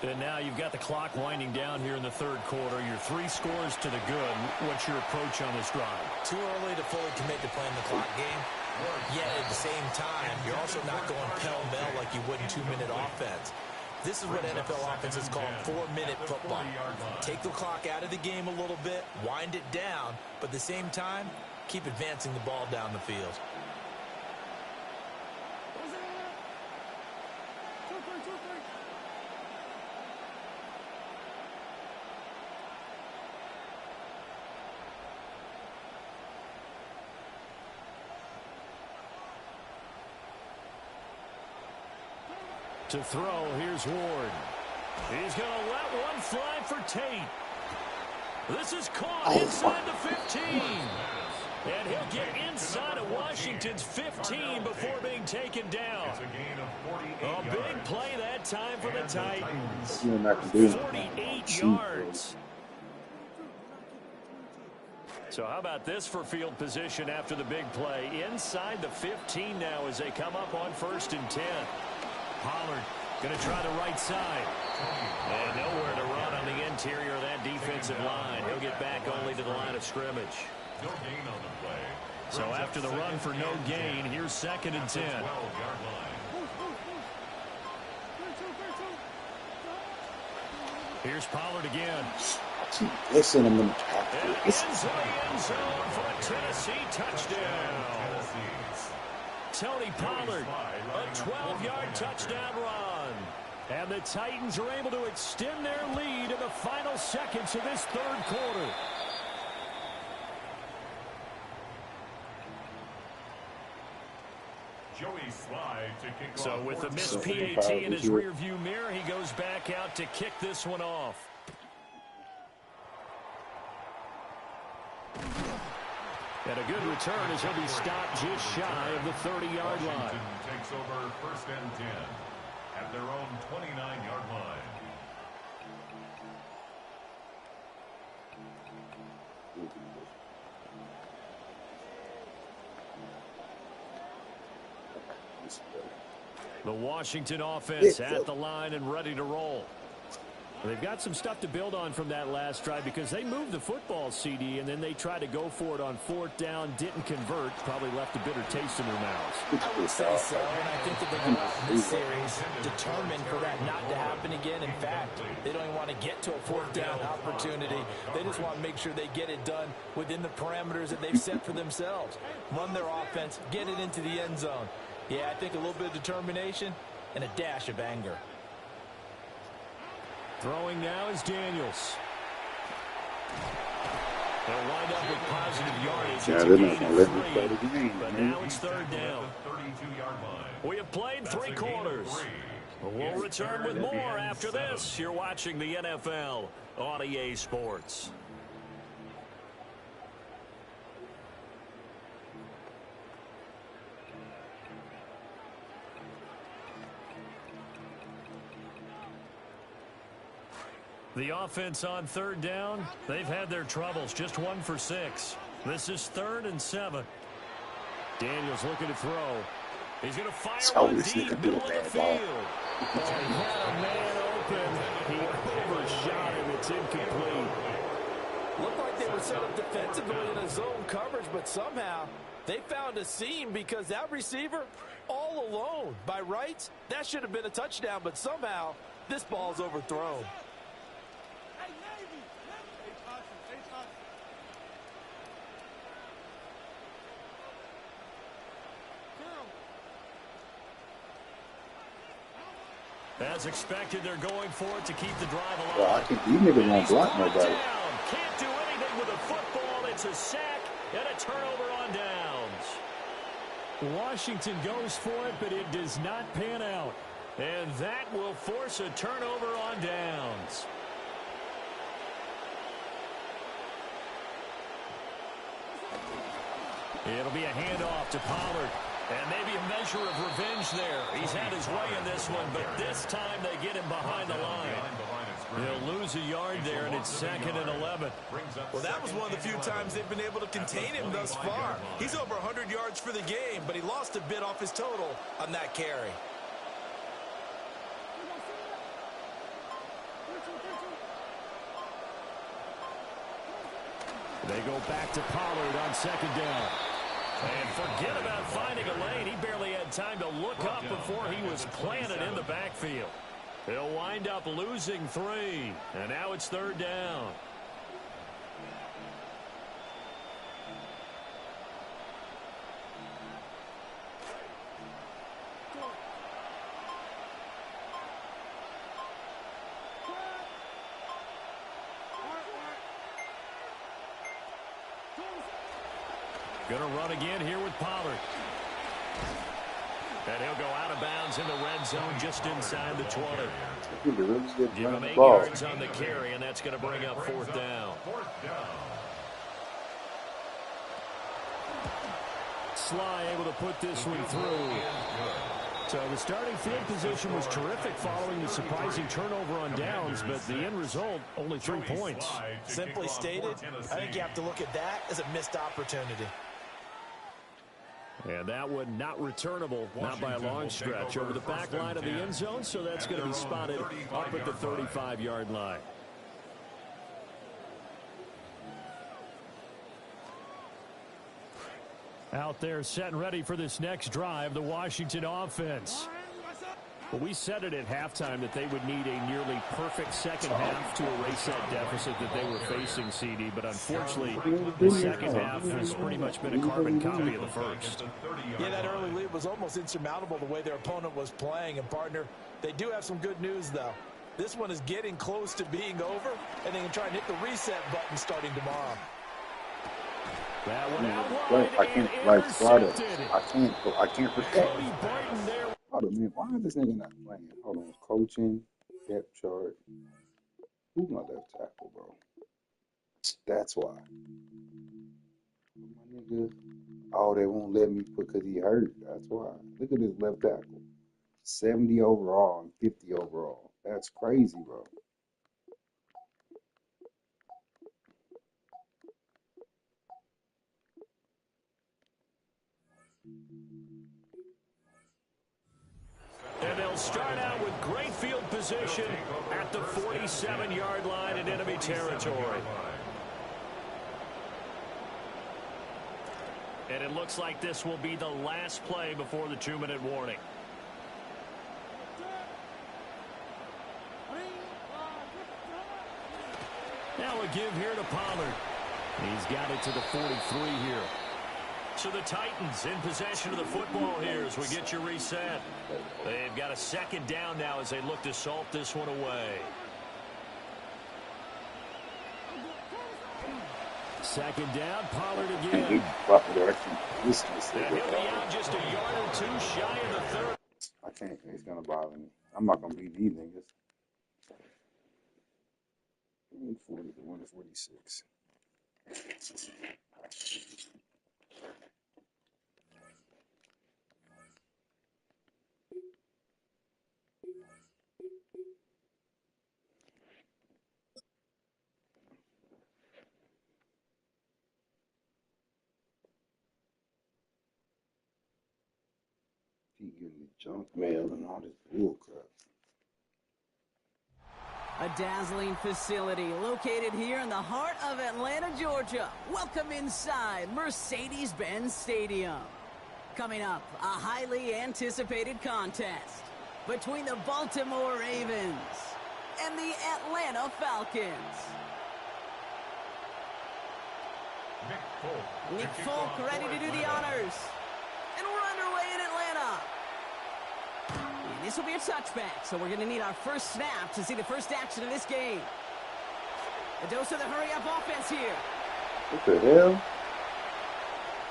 And now you've got the clock winding down here in the 3rd quarter. Your 3 scores to the good. What's your approach on this drive? Too early to fully commit to playing the clock game. Yet at the same time, you're also not going pell-mell like you would in 2-minute offense. This is what NFL offenses call 4-minute football. Take the clock out of the game a little bit, wind it down, but at the same time, keep advancing the ball down the field. To throw, here's Ward. He's going to let one fly for Tate. This is caught inside the 15. And he'll get inside of Washington's 15 before being taken down. A big play that time for the Titans. 48 yards. So how about this for field position after the big play? Inside the 15 now as they come up on 1st and 10. Pollard going to try the right side. And nowhere to run on the interior of that defensive line. He'll get back only to the line of scrimmage. No gain on the play. So after the run for no gain, here's 2nd and 10. 12-yard line. Here's Pollard again. Listen, I'm going to And inside the end zone for a Tennessee touchdown. Tony Pollard, a 12-yard touchdown run. And the Titans are able to extend their lead in the the final seconds of this third quarter. Joey Slye to kick off. So with the missed PAT in his rearview mirror, he goes back out to kick this one off. And a good return as he'll be stopped just shy of the 30-yard line. Washington takes over 1st and 10 at their own 29-yard line. The Washington offense at the line and ready to roll. They've got some stuff to build on from that last drive because they moved the football, CD, and then they tried to go for it on 4th down, didn't convert, probably left a bitter taste in their mouths. I would say so, and I think that they go out in this series determined for that not to happen again. In fact, they don't even want to get to a 4th down opportunity. They just want to make sure they get it done within the parameters that they've set for themselves. Run their offense, get it into the end zone. Yeah, I think a little bit of determination and a dash of anger. Throwing now is Daniels. They'll wind up with positive yardage. Yeah, they're not going to let me play the game. But now it's 3rd down. We have played 3 quarters. We'll return with more after this. You're watching the NFL on EA Sports. The offense on 3rd down, they've had their troubles, just 1 for 6. This is 3rd and 7. Daniels looking to throw. He's going to fire one deep, middle of the field. Oh, he had a man open. He overshot him. It's incomplete. Looked like they were set up defensively in a zone coverage, but somehow they found a seam because that receiver all alone. By rights, that should have been a touchdown, but somehow this ball's overthrown. As expected, they're going for it to keep the drive alive. Well, I think you niggas won't block nobody. Can't do anything with a football. It's a sack and a turnover on downs. Washington goes for it, but it does not pan out. And that will force a turnover on downs. It'll be a handoff to Pollard. And maybe a measure of revenge there. He's had his way in this one, but this time they get him behind the line. They'll lose a yard there, and it's 2nd and 11. Well, that was one of the few times they've been able to contain him thus far. He's over 100 yards for the game, but he lost a bit off his total on that carry. They go back to Pollard on 2nd down. And forget about finding a lane. He barely had time to look up before he was planted in the backfield. He'll wind up losing 3. And now it's 3rd down. Going to run again here with Pollard. And he'll go out of bounds in the red zone just inside the 20. Give him 8 yards on the carry, and that's going to bring up 4th down. Slye able to put this one through. So the starting field position was terrific following the surprising turnover on downs, but the end result, only 3 points. Simply stated, I think you have to look at that as a missed opportunity. And that one not returnable, not by a long stretch, over the back line of the end zone, so that's going to be spotted up at the 35-yard line. Out there set and ready for this next drive, the Washington offense. Well, we said it at halftime that they would need a nearly perfect second half to erase that deficit that they were facing, CD. But unfortunately, the second half has pretty much been a carbon copy of the first. Yeah, that early lead was almost insurmountable the way their opponent was playing. And, partner, they do have some good news, though. This one is getting close to being over, and they can try and hit the reset button starting tomorrow. That one out But wide I can't and like slide it. intercepted. I can't protect. Cody Barton there. Hold on, man. Why is this nigga not playing? Hold on. Coaching, depth chart. Who's my left tackle, bro? That's why. My nigga. Oh, they won't let me put because he hurt. That's why. Look at this left tackle. 70 overall and 50 overall. That's crazy, bro. And they'll start out with great field position at the 47-yard line in enemy territory. And it looks like this will be the last play before the 2-minute warning. Now a give here to Pollard. He's got it to the 43 here. So the Titans in possession of the football here as we get your reset. They've got a second down now as they look to salt this one away. Second down, Pollard again. And he'll be out just a yard or two shy of the third. I can't. It's going to bother me. I'm not going to beat these niggas. 41 to 46. He getting the junk mail and all this bull crap. A dazzling facility located here in the heart of Atlanta, Georgia. Welcome inside Mercedes-Benz Stadium. Coming up, a highly anticipated contest between the Baltimore Ravens and the Atlanta Falcons. Nick Folk ready to do the honors. And we're underway in Atlanta. And this will be a touchback, so we're going to need our first snap to see the first action of this game. A dose of the hurry-up offense here. What the hell?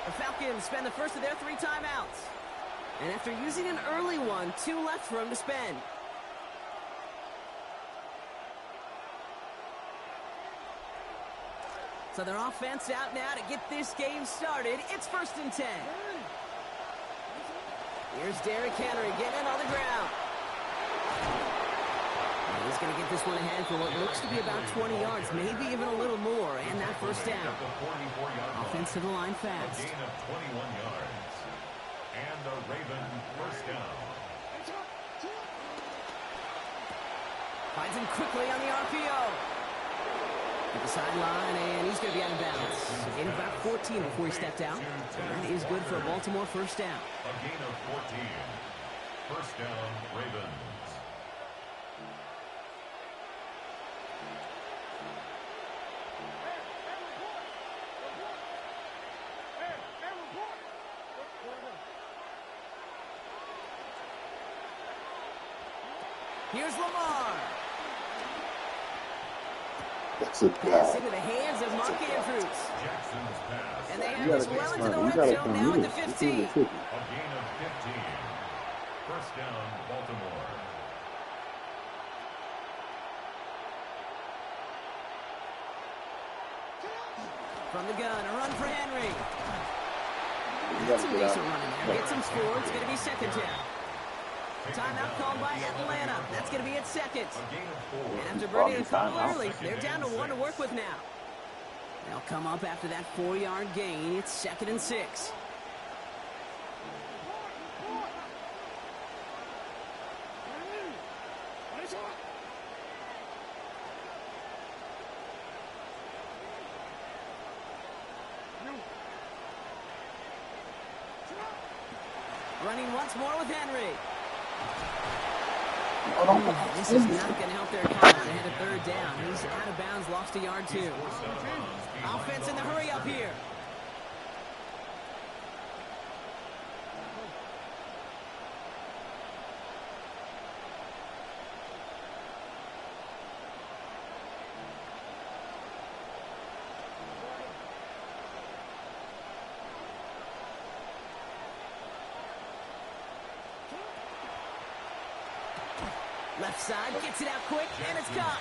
The Falcons spend the first of their 3 timeouts. And after using an early one, 2 left for them to spend. So their offense out now to get this game started. It's 1st and 10. Here's Derrick Henry getting it on the ground. And he's going to get this one ahead for what looks to be about 20 yards, maybe even a little more, and that first down. Offense to the line fast. A gain of 21 yards. And the Raven first down. Finds him quickly on the RPO. At the sideline, and he's going to be out of bounds. Gain of about 14 before he stepped out. That is good for a Baltimore first down. A gain of 14. First down, Ravens. Here's Lamar. That's a Pass guy. into the hands of Mark Andrews. Jackson's pass. And they You have gotta this get well into the smart. You red gotta zone come now at here. the This is 15. tricky. A gain of 15. First down, Baltimore. From the gun, a run for Henry. You Get gotta some get decent out. running there. Get some score. It's going to be second down. Timeout called by Atlanta. That's going to be at second. A gain of 4. And after burning a couple early, they're down to 1 to work with now. They'll come up after that 4-yard gain. It's 2nd and 6. Running once more with Henry. This is not going to help their cause ahead of 3rd down. He's out of bounds, lost a yard too. Offense in the hurry up here. Left side, gets it out quick, and it's caught.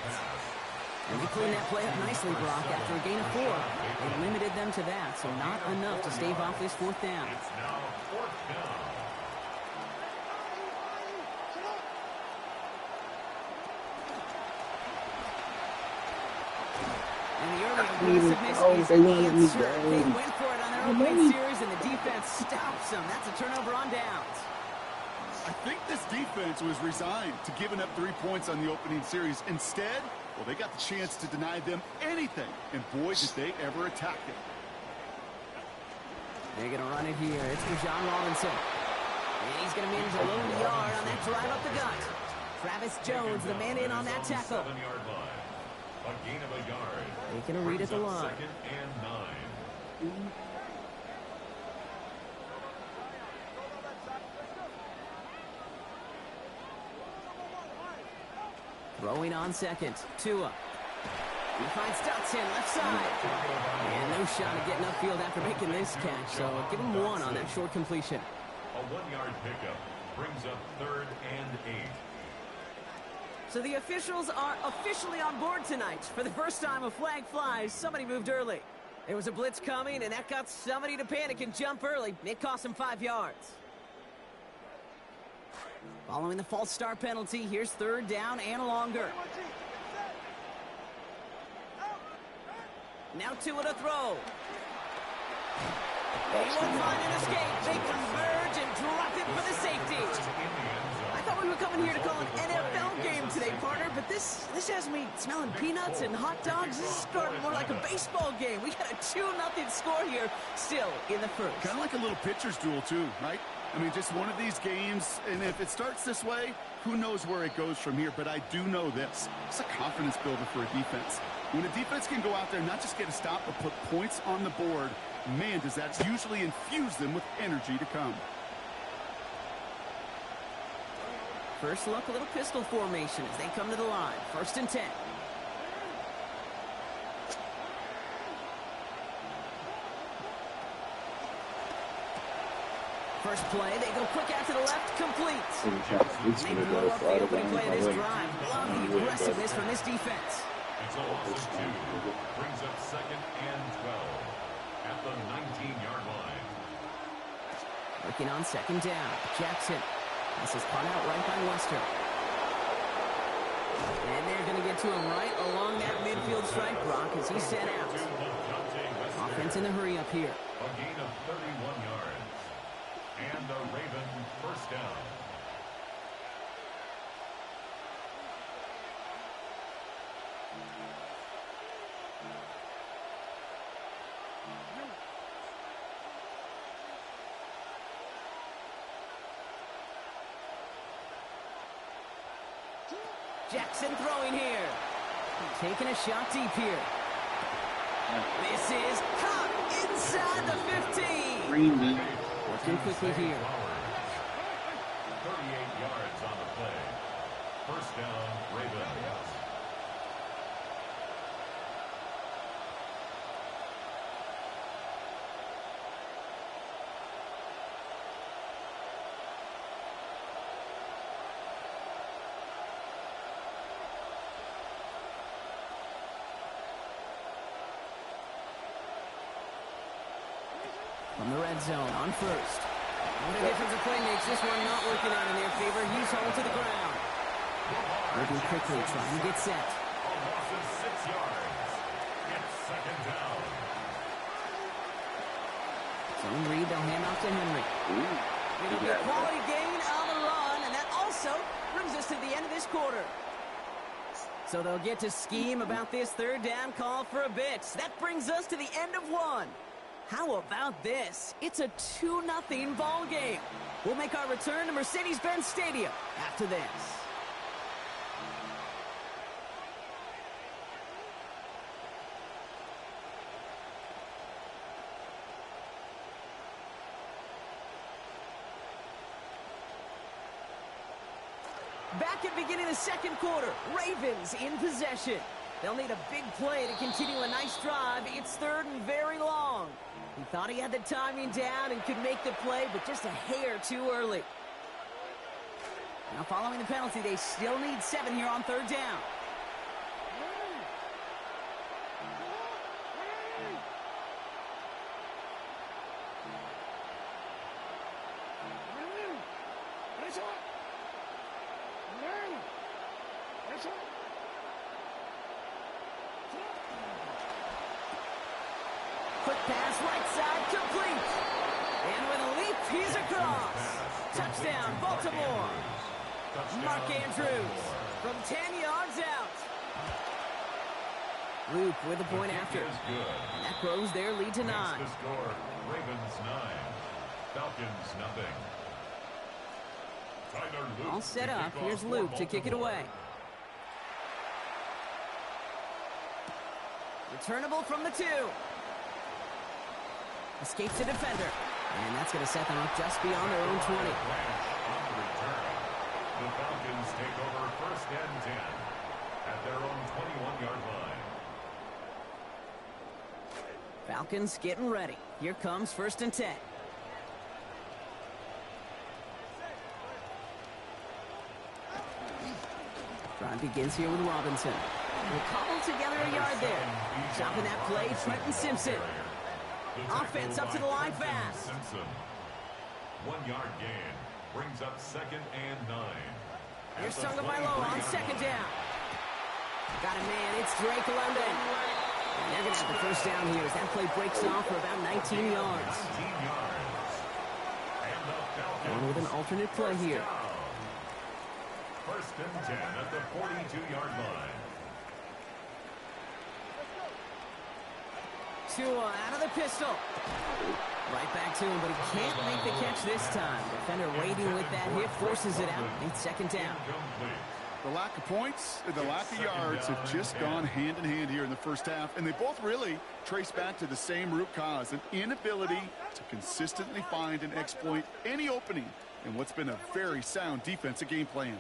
And they cleaned that play up nicely, Brock, after a gain of 4. They limited them to that, so not enough to stave off this 4th down. It's now 4th down. And the early aggressiveness is answered. They went for it on their opening series, and the defense stops them. That's a turnover on downs. I think this defense was resigned to giving up 3 points on the opening series. Instead, well, they got the chance to deny them anything, and boy, did they ever attack it. They're going to run it here. It's Bijan Robinson. And he's going to manage a lone yard on that drive up the gut. Travis Jones, the man in on that tackle. 7-yard line. A gain of a yard. Taking a read at the Brings up line. 2nd and 9. Throwing on second. Tua. He finds Dotson left side. And no shot at getting upfield after making this catch. So give him 1 on that short completion. A 1-yard pickup brings up 3rd and 8. So the officials are officially on board tonight. For the first time a flag flies, somebody moved early. There was a blitz coming, and that got somebody to panic and jump early. It cost him 5 yards. Following the false start penalty, here's 3rd down and longer. Now Tua to throw. They won't find an escape. They converge and drop it for the safety. I thought we were coming here to call an NFL game today, partner, but this has me smelling peanuts and hot dogs. This is starting more like a baseball game. We got a 2-0 score here, still in the first. Kind of like a little pitcher's duel, too, right? I mean, just one of these games, and if it starts this way, who knows where it goes from here. But I do know this. It's a confidence builder for a defense. When a defense can go out there and not just get a stop, but put points on the board, man, does that usually infuse them with energy to come. First look, a little pistol formation as they come to the line. 1st and 10. First play, they go quick out to the left, complete. They blow up the opening play of this drive. Love the aggressiveness from this defense. It's a loss of 2. Brings up 2nd and 12 at the 19-yard line. Working on 2nd down. Jackson. This is caught out right by Wester. And they're going to get to him right along that midfield strike, Brock, as he's sent out. Offense in the hurry up here. A gain of 31 yards. And the Raven 1st down. Jackson throwing here. Taking a shot deep here. This is caught inside the 15. Working quickly here. 38 yards on the play. 1st down, Ravens. From the red zone on 1st. What a difference a play makes. This one not working out in their favor. He's hauled to the ground. Moving quickly, trying to get set. A loss of 6 yards. It's 2nd down. Zone read, they'll hand off to Henry. It'll be a quality gain on the run, and that also brings us to the end of this quarter. So they'll get to scheme about this 3rd down call for a bit. That brings us to the end of 1. How about this? It's a 2-0 ball game. We'll make our return to Mercedes-Benz Stadium after this. Back at beginning of the 2nd quarter, Ravens in possession. They'll need a big play to continue a nice drive. It's 3rd and very long. He thought he had the timing down and could make the play, but just a hair too early. Now following the penalty, they still need 7 here on 3rd down. Quick pass, right side, complete. And with a leap, he's across. Touchdown, Baltimore. Mark Andrews from 10 yards out. Luke with the point after. And that grows their lead to 9. The score, Ravens 9, Falcons nothing. Tyler Luke All set to up. kick Here's off Luke for to kick it Baltimore. away. Returnable from the 2. Escapes the defender. And that's going to set them up just beyond their own 20. On the return, the Falcons take over 1st and 10 at their own 21-yard line. Falcons getting ready. Here comes 1st and 10. Drive begins here with Robinson. We'll cobble together a yard there. Stopping that play, Trenton Simpson. Offense up to the line fast. Simpson. 1-yard gain brings up 2nd and 9. Here's Tagovailoa on 2nd down. Got a man, it's Drake London. And they're going to have the 1st down here as that play breaks off for about 19 yards. 19 yards. And the Falcons Going with an alternate play here. down. 1st and 10 at the 42-yard line. Tua out of the pistol. Right back to him, but he can't make the catch this time. Defender waiting with that hit, forces it out. It's 2nd down. Incomplete. The lack of points and the lack of yards have just gone hand in hand here in the first half, and they both really trace back to the same root cause, an inability to consistently find and exploit any opening in what's been a very sound defensive game plan.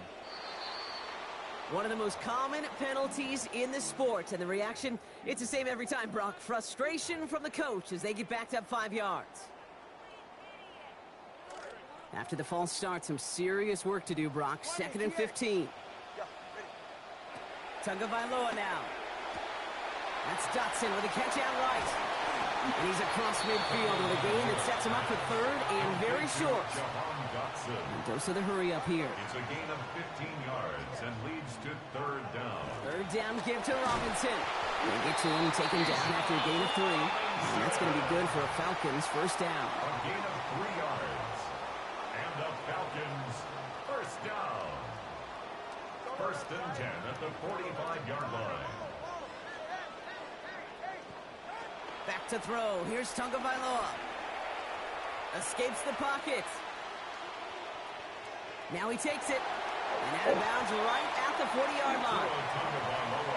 One of the most common penalties in the sport, and the reaction, it's the same every time, Brock. Frustration from the coach as they get backed up 5 yards. After the false start, some serious work to do, Brock. 2nd and 15. Tagovailoa now. That's Dotson with a catch out right. And he's across midfield with a gain that sets him up for 3rd and very short. Jahan Dotson. And dose of the hurry up here. It's a gain of 15 yards and leads to 3rd down. 3rd down give to Robinson. They get to him, take him down after a gain of 3. And that's going to be good for a Falcons 1st down. A gain of 3 yards. And the Falcons 1st down. 1st and 10 at the 45-yard line. Back to throw. Here's Tagovailoa. Escapes the pocket. Now he takes it. And out of bounds right at the 40-yard line.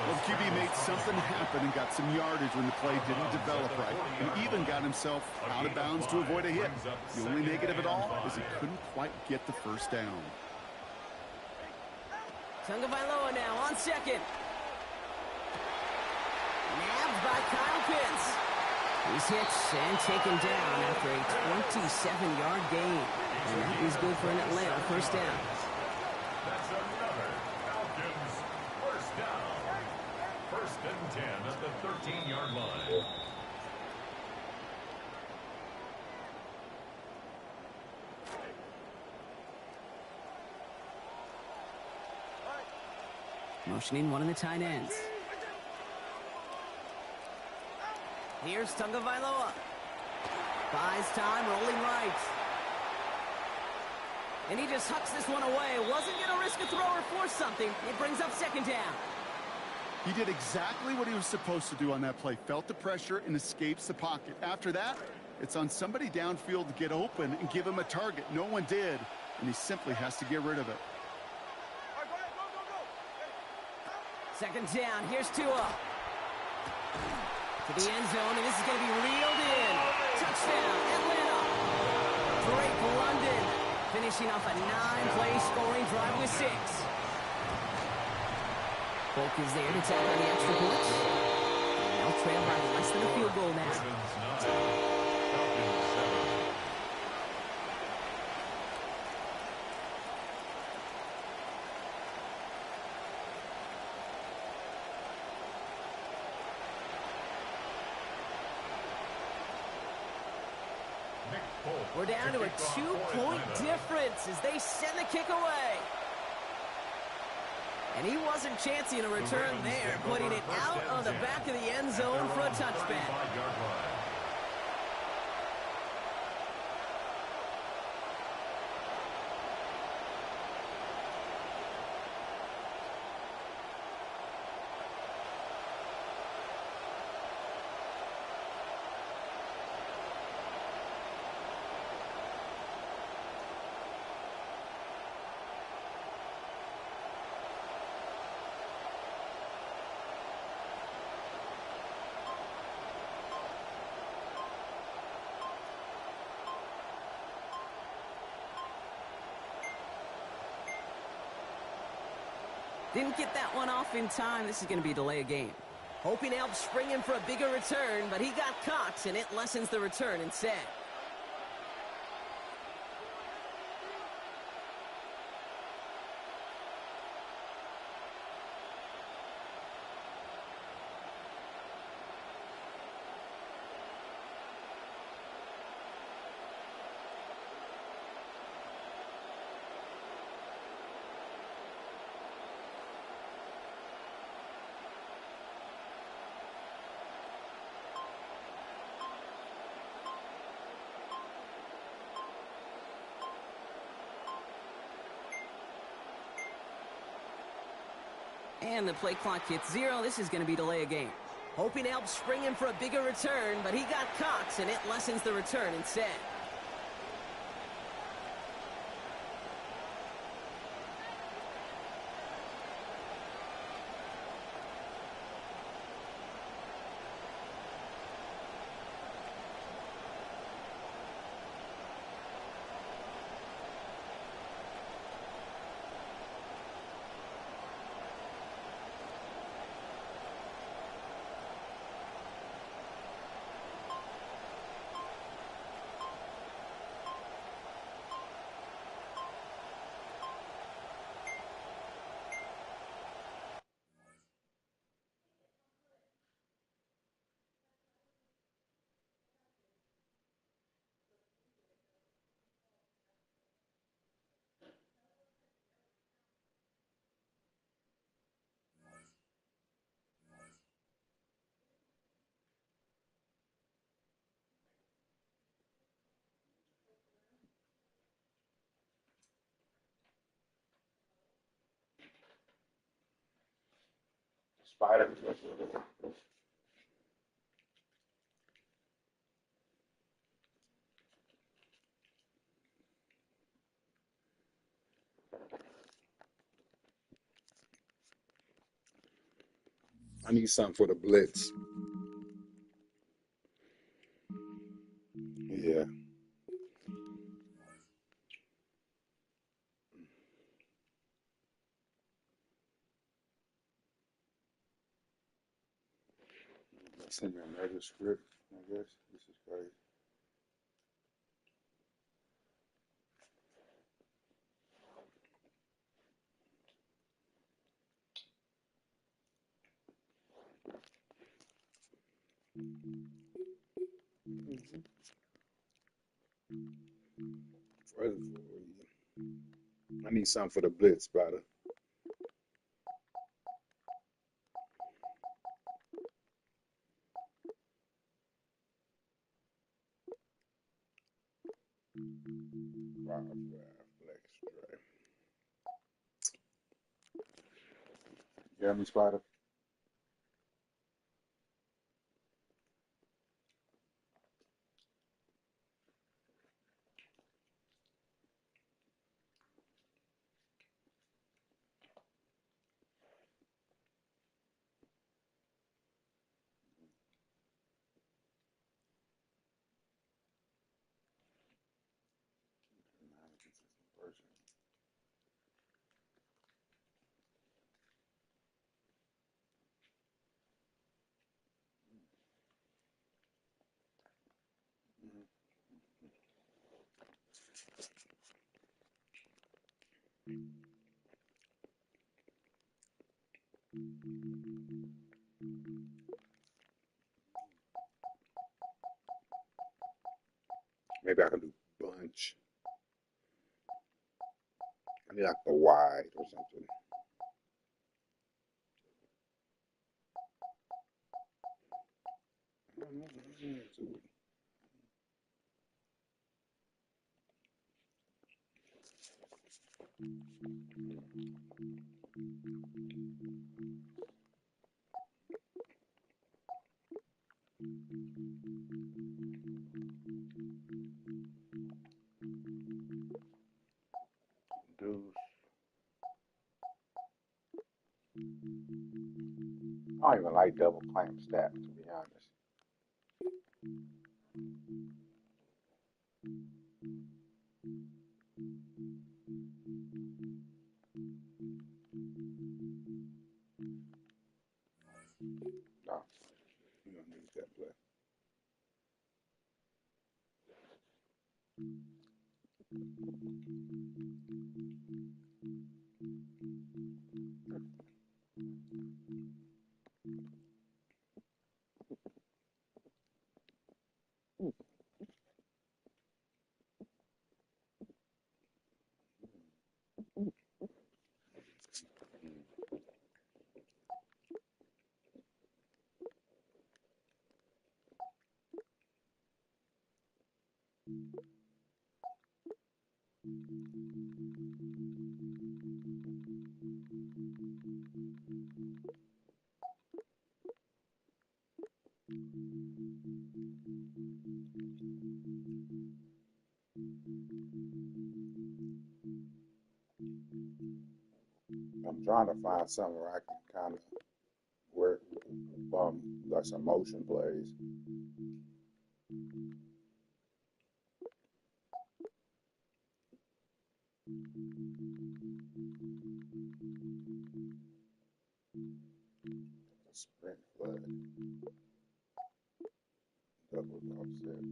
Well, the QB made something happen and got some yardage when the play didn't develop right, and even got himself out of bounds to avoid a hit. The only negative at all is he couldn't quite get the 1st down. Tagovailoa now on 2nd. Nabbed by Kyle Pitts. He's hit and taken down after a 27-yard gain. And that is good for an Atlanta 1st down. That's another Falcons 1st down. 1st and 10 at the 13-yard line. Motioning one of the tight ends. Here's Tagovailoa. Buys time, rolling right. And he just hucks this one away. Wasn't going to risk a throw or force something. It brings up 2nd down. He did exactly what he was supposed to do on that play. Felt the pressure and escapes the pocket. After that, it's on somebody downfield to get open and give him a target. No one did, and he simply has to get rid of it. 2nd down. Here's Tua. To the end zone, and this is going to be reeled in. Touchdown, Atlanta. Drake London finishing off a 9-play scoring drive with 6. Polk is there to tag on the extra points. And they'll trail by less than a field goal now. Ravens 9, Falcons 7. We're down to a 2-point difference as they send the kick away. And he wasn't chancing a return there, putting it out on the back of the end zone for a touchback. Didn't get that one off in time. This is going to be a delay of game. Hoping to help spring him for a bigger return, but he got caught, and it lessens the return instead. And the play clock hits 0. This is going to be delay of game. Hoping to help spring him for a bigger return, but he got caught, and it lessens the return instead. Spider. I need something for the blitz. Yeah. Send me another script, I guess. This is crazy. I need something for the blitz, Spider. Flex drive. You hear me, Spider? Maybe I can do orange. I need like the white or something. I don't know. Deuce. I don't even like double claim stats, to be honest. No, you don't need that play. I'm trying to find something where I can kind of work, like some motion plays. Sprint flood, double offset.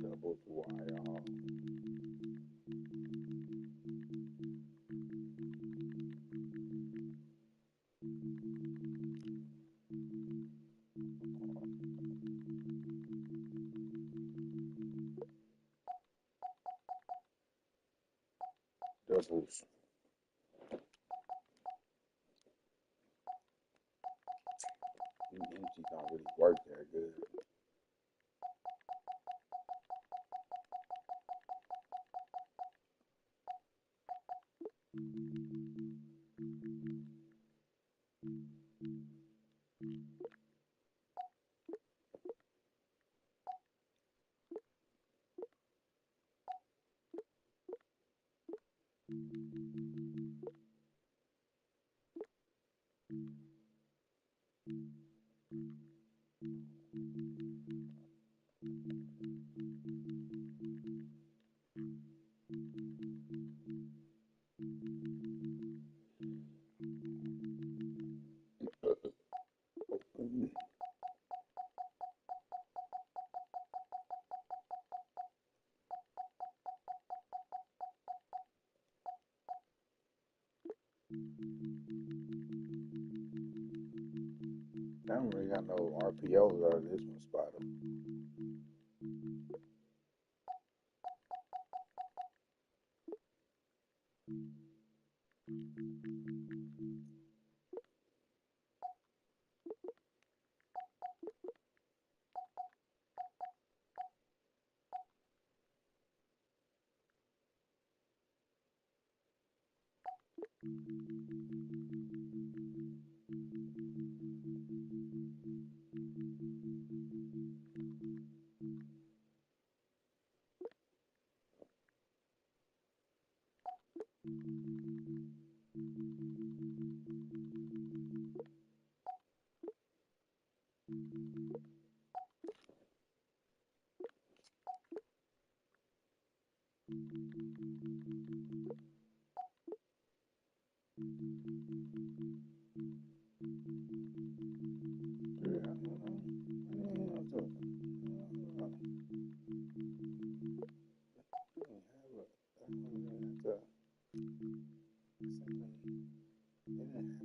Double wire. Doubles. Empty don't really work that good. I don't really got no RPOs out of this one spotter.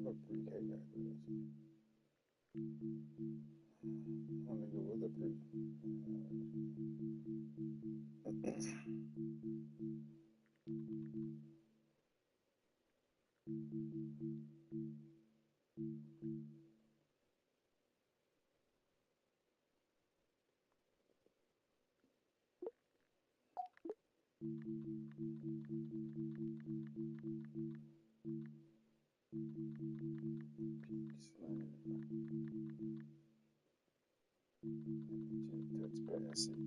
What pre-K got this? I think it was a pre. Peace. Just touch pass it.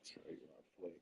Trade my flex.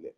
Lip.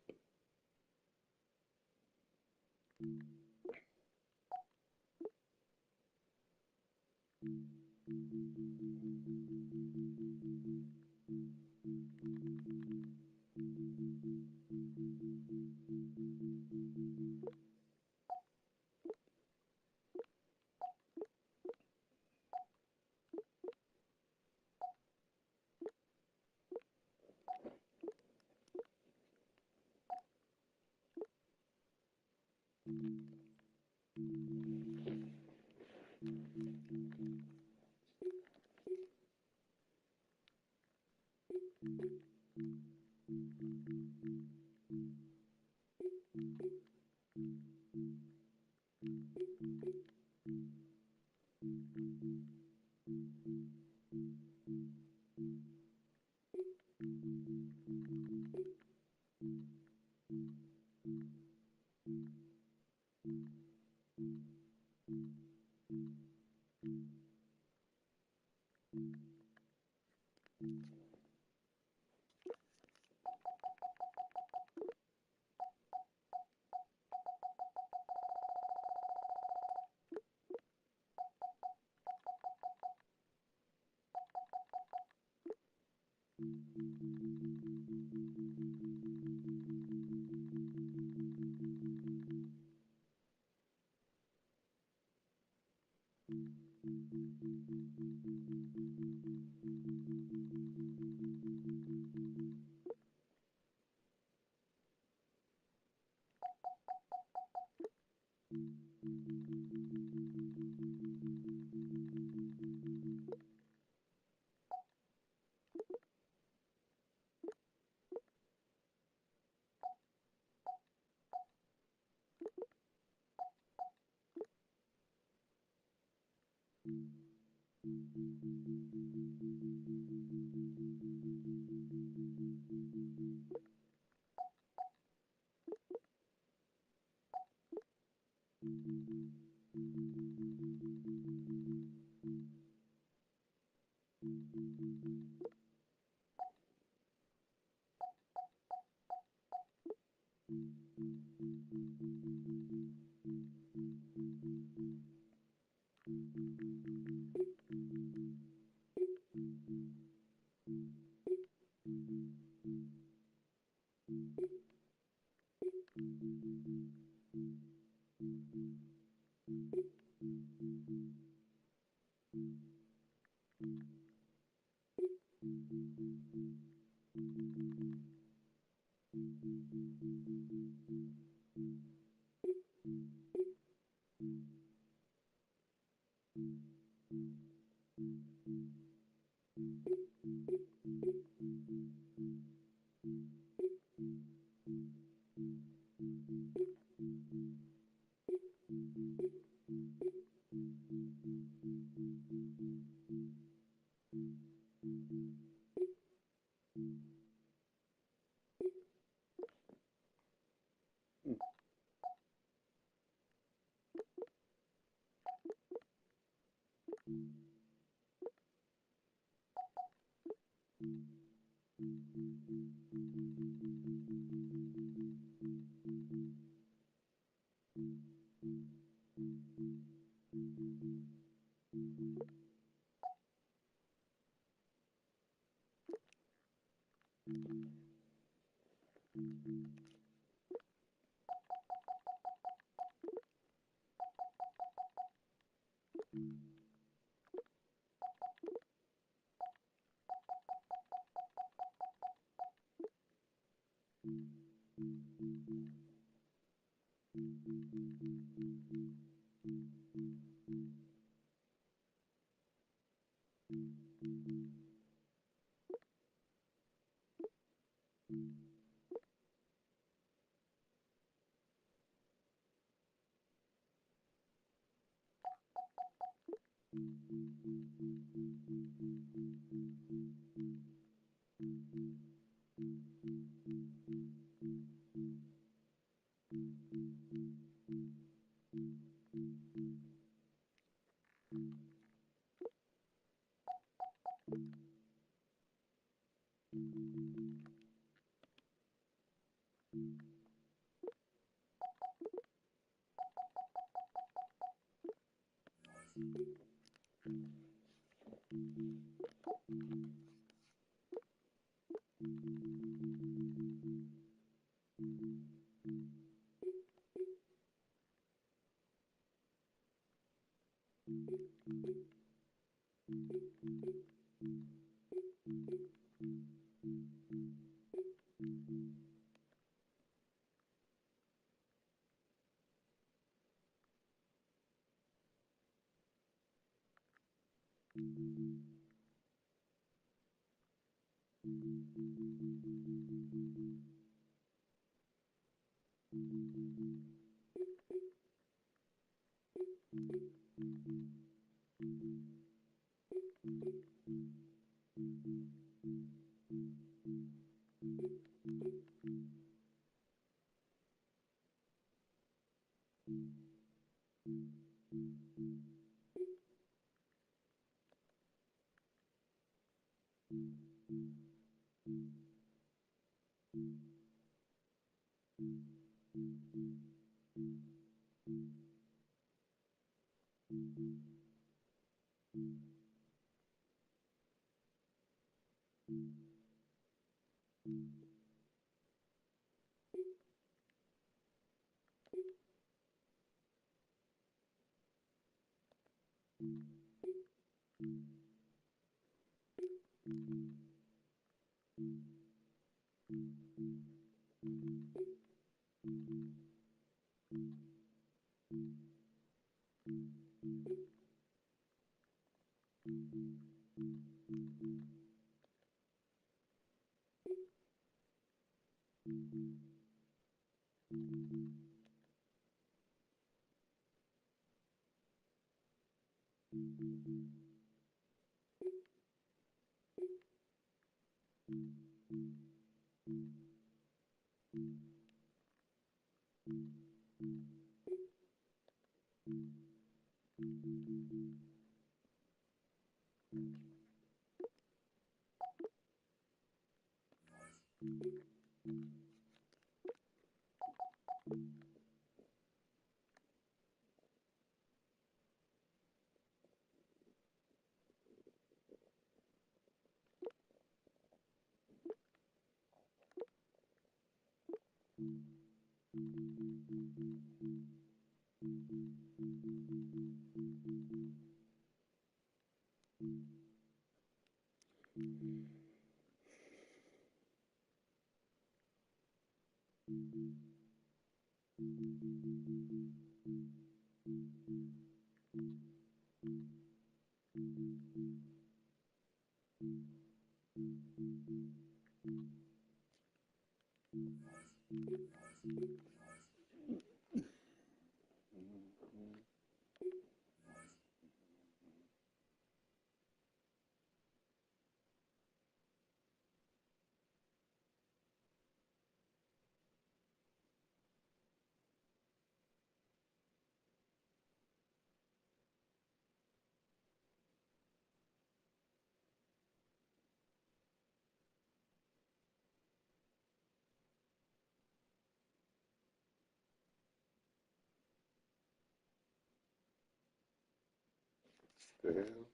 The hell?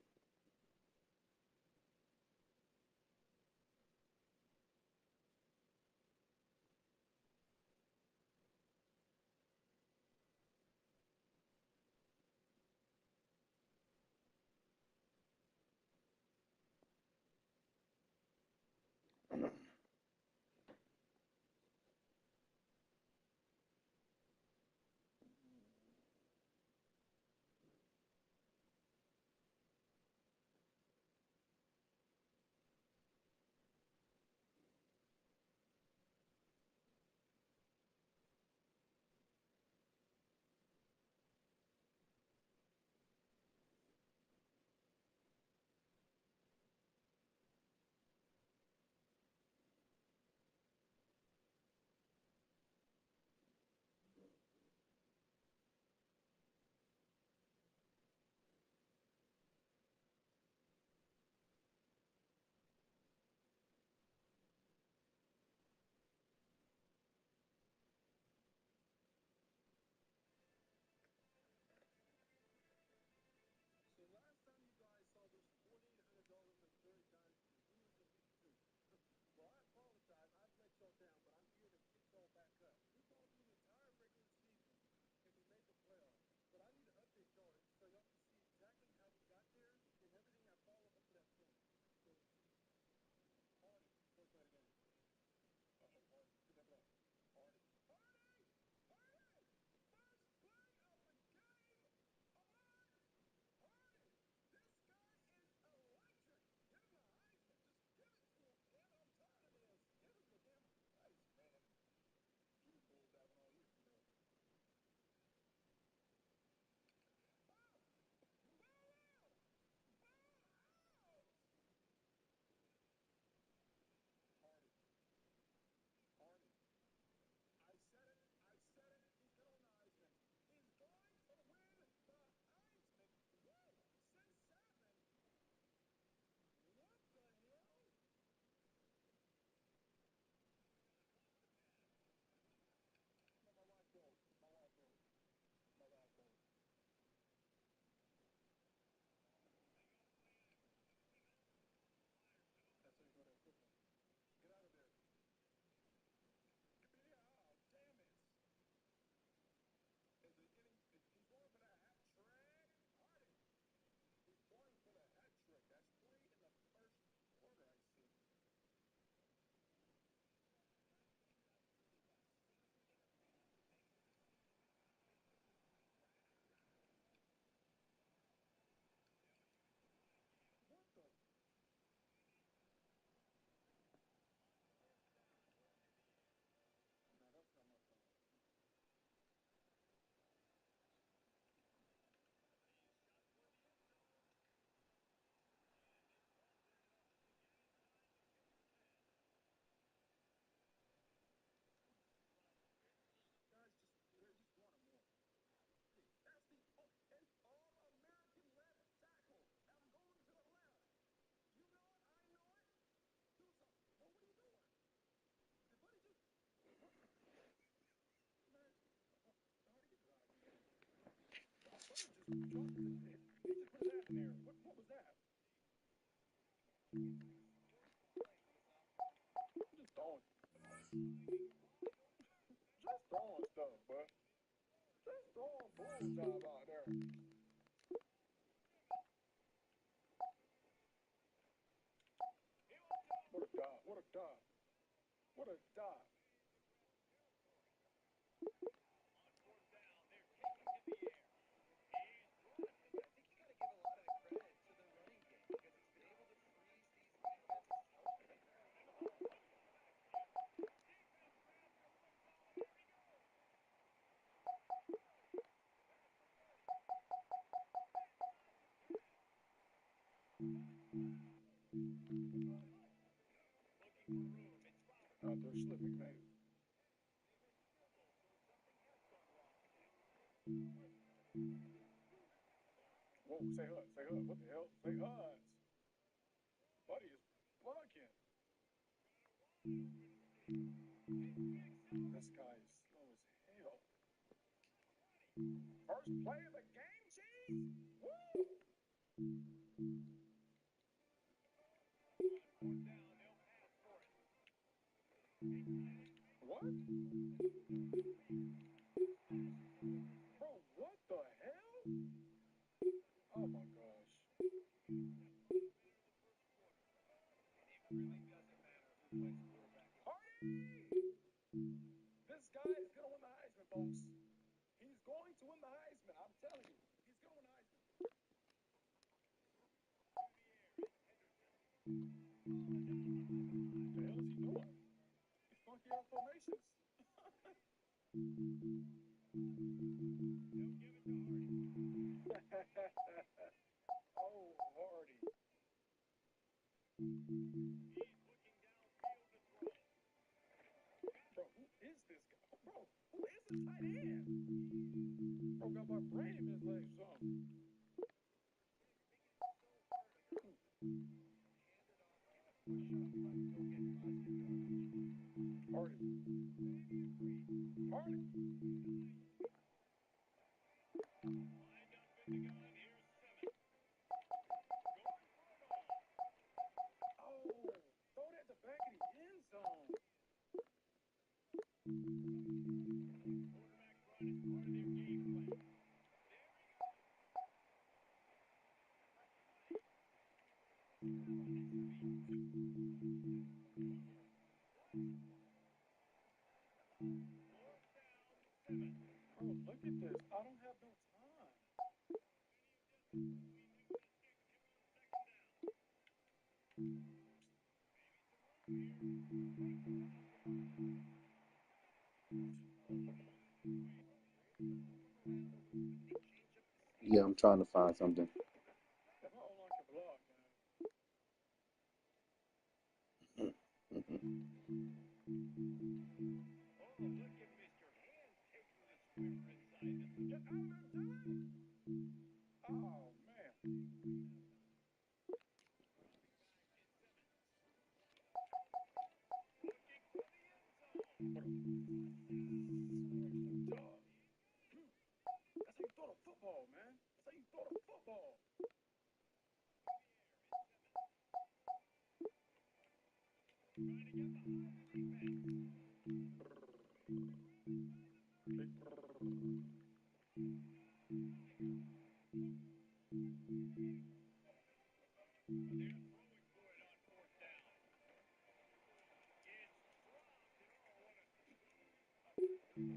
Yeah, I'm trying to find something.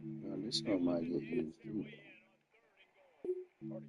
Now, this one might get used too. Lord,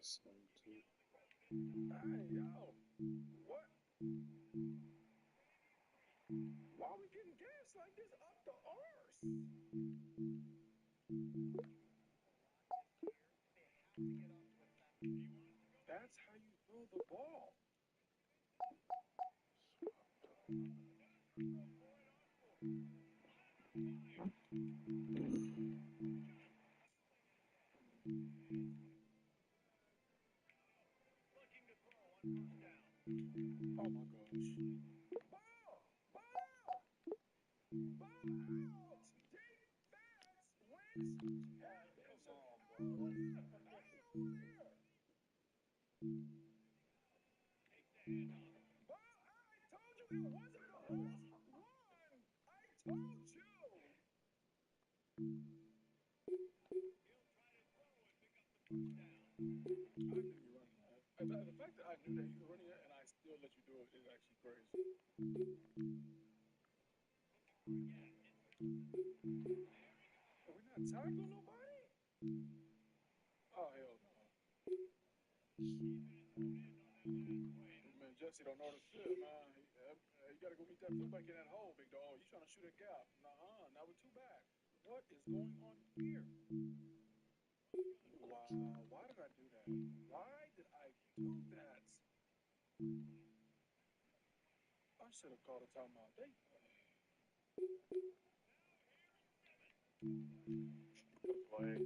some two. Hey, yo. What? Why are we getting gas like this up the arse? That's how you throw the ball. Oh my gosh. Ball! Ball! Ball out! Defense wins. Come on, bro. Ball, I told you it wasn't the last one. I told you. I knew you were running that. The fact that I knew that you were running it and I still let you do it is actually crazy. Are we not tackling nobody? Oh, hell no. Man, Jesse don't know the fit, man. You got to go meet that fullback in that hole, big dog. You trying to shoot a gap. Nuh-uh, now we're two back. What is going on here? Wow, why did I do that? Why did I do that? I should have called a timeout. Good play.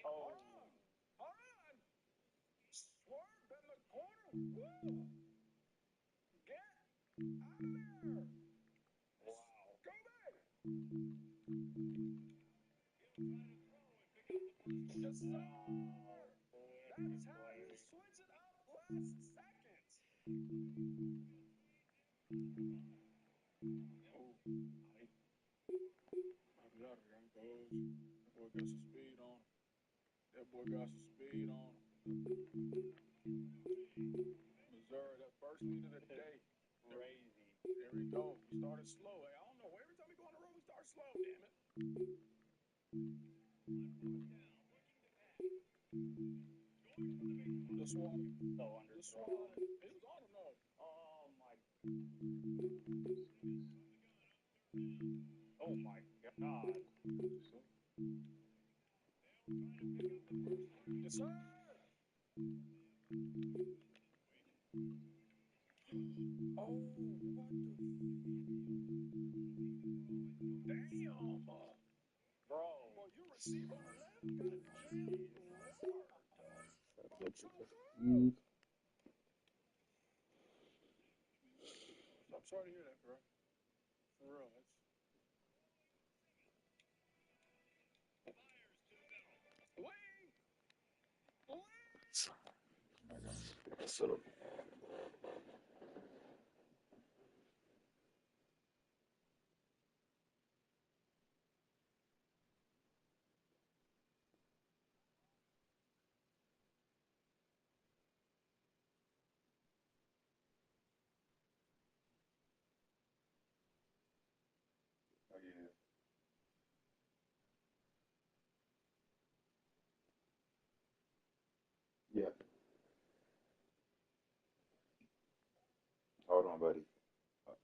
Oh. Hold on. Swerve in the corner. Woo. Get out of there. Wow. Go back. Yes, sir. That's how you switch it up last second. Oh, I'll be out of here, coach. That boy got some speed on him. Missouri, that first lead of the day. Crazy. There we go. We started slow. Hey, I don't know. Every time we go on the road, we start slow, damn it. The swat. The swat. It was on him, though. Oh, my. Oh, my God. Yes, sir. Oh, what the? Damn. Bro. Boy, you receive on the left. Got it jammed. I'm sorry to hear that, bro. For real. Oh, yeah. Yeah. Hold on, buddy.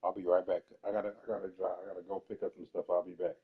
I'll be right back. I gotta drive. I gotta go pick up some stuff. I'll be back.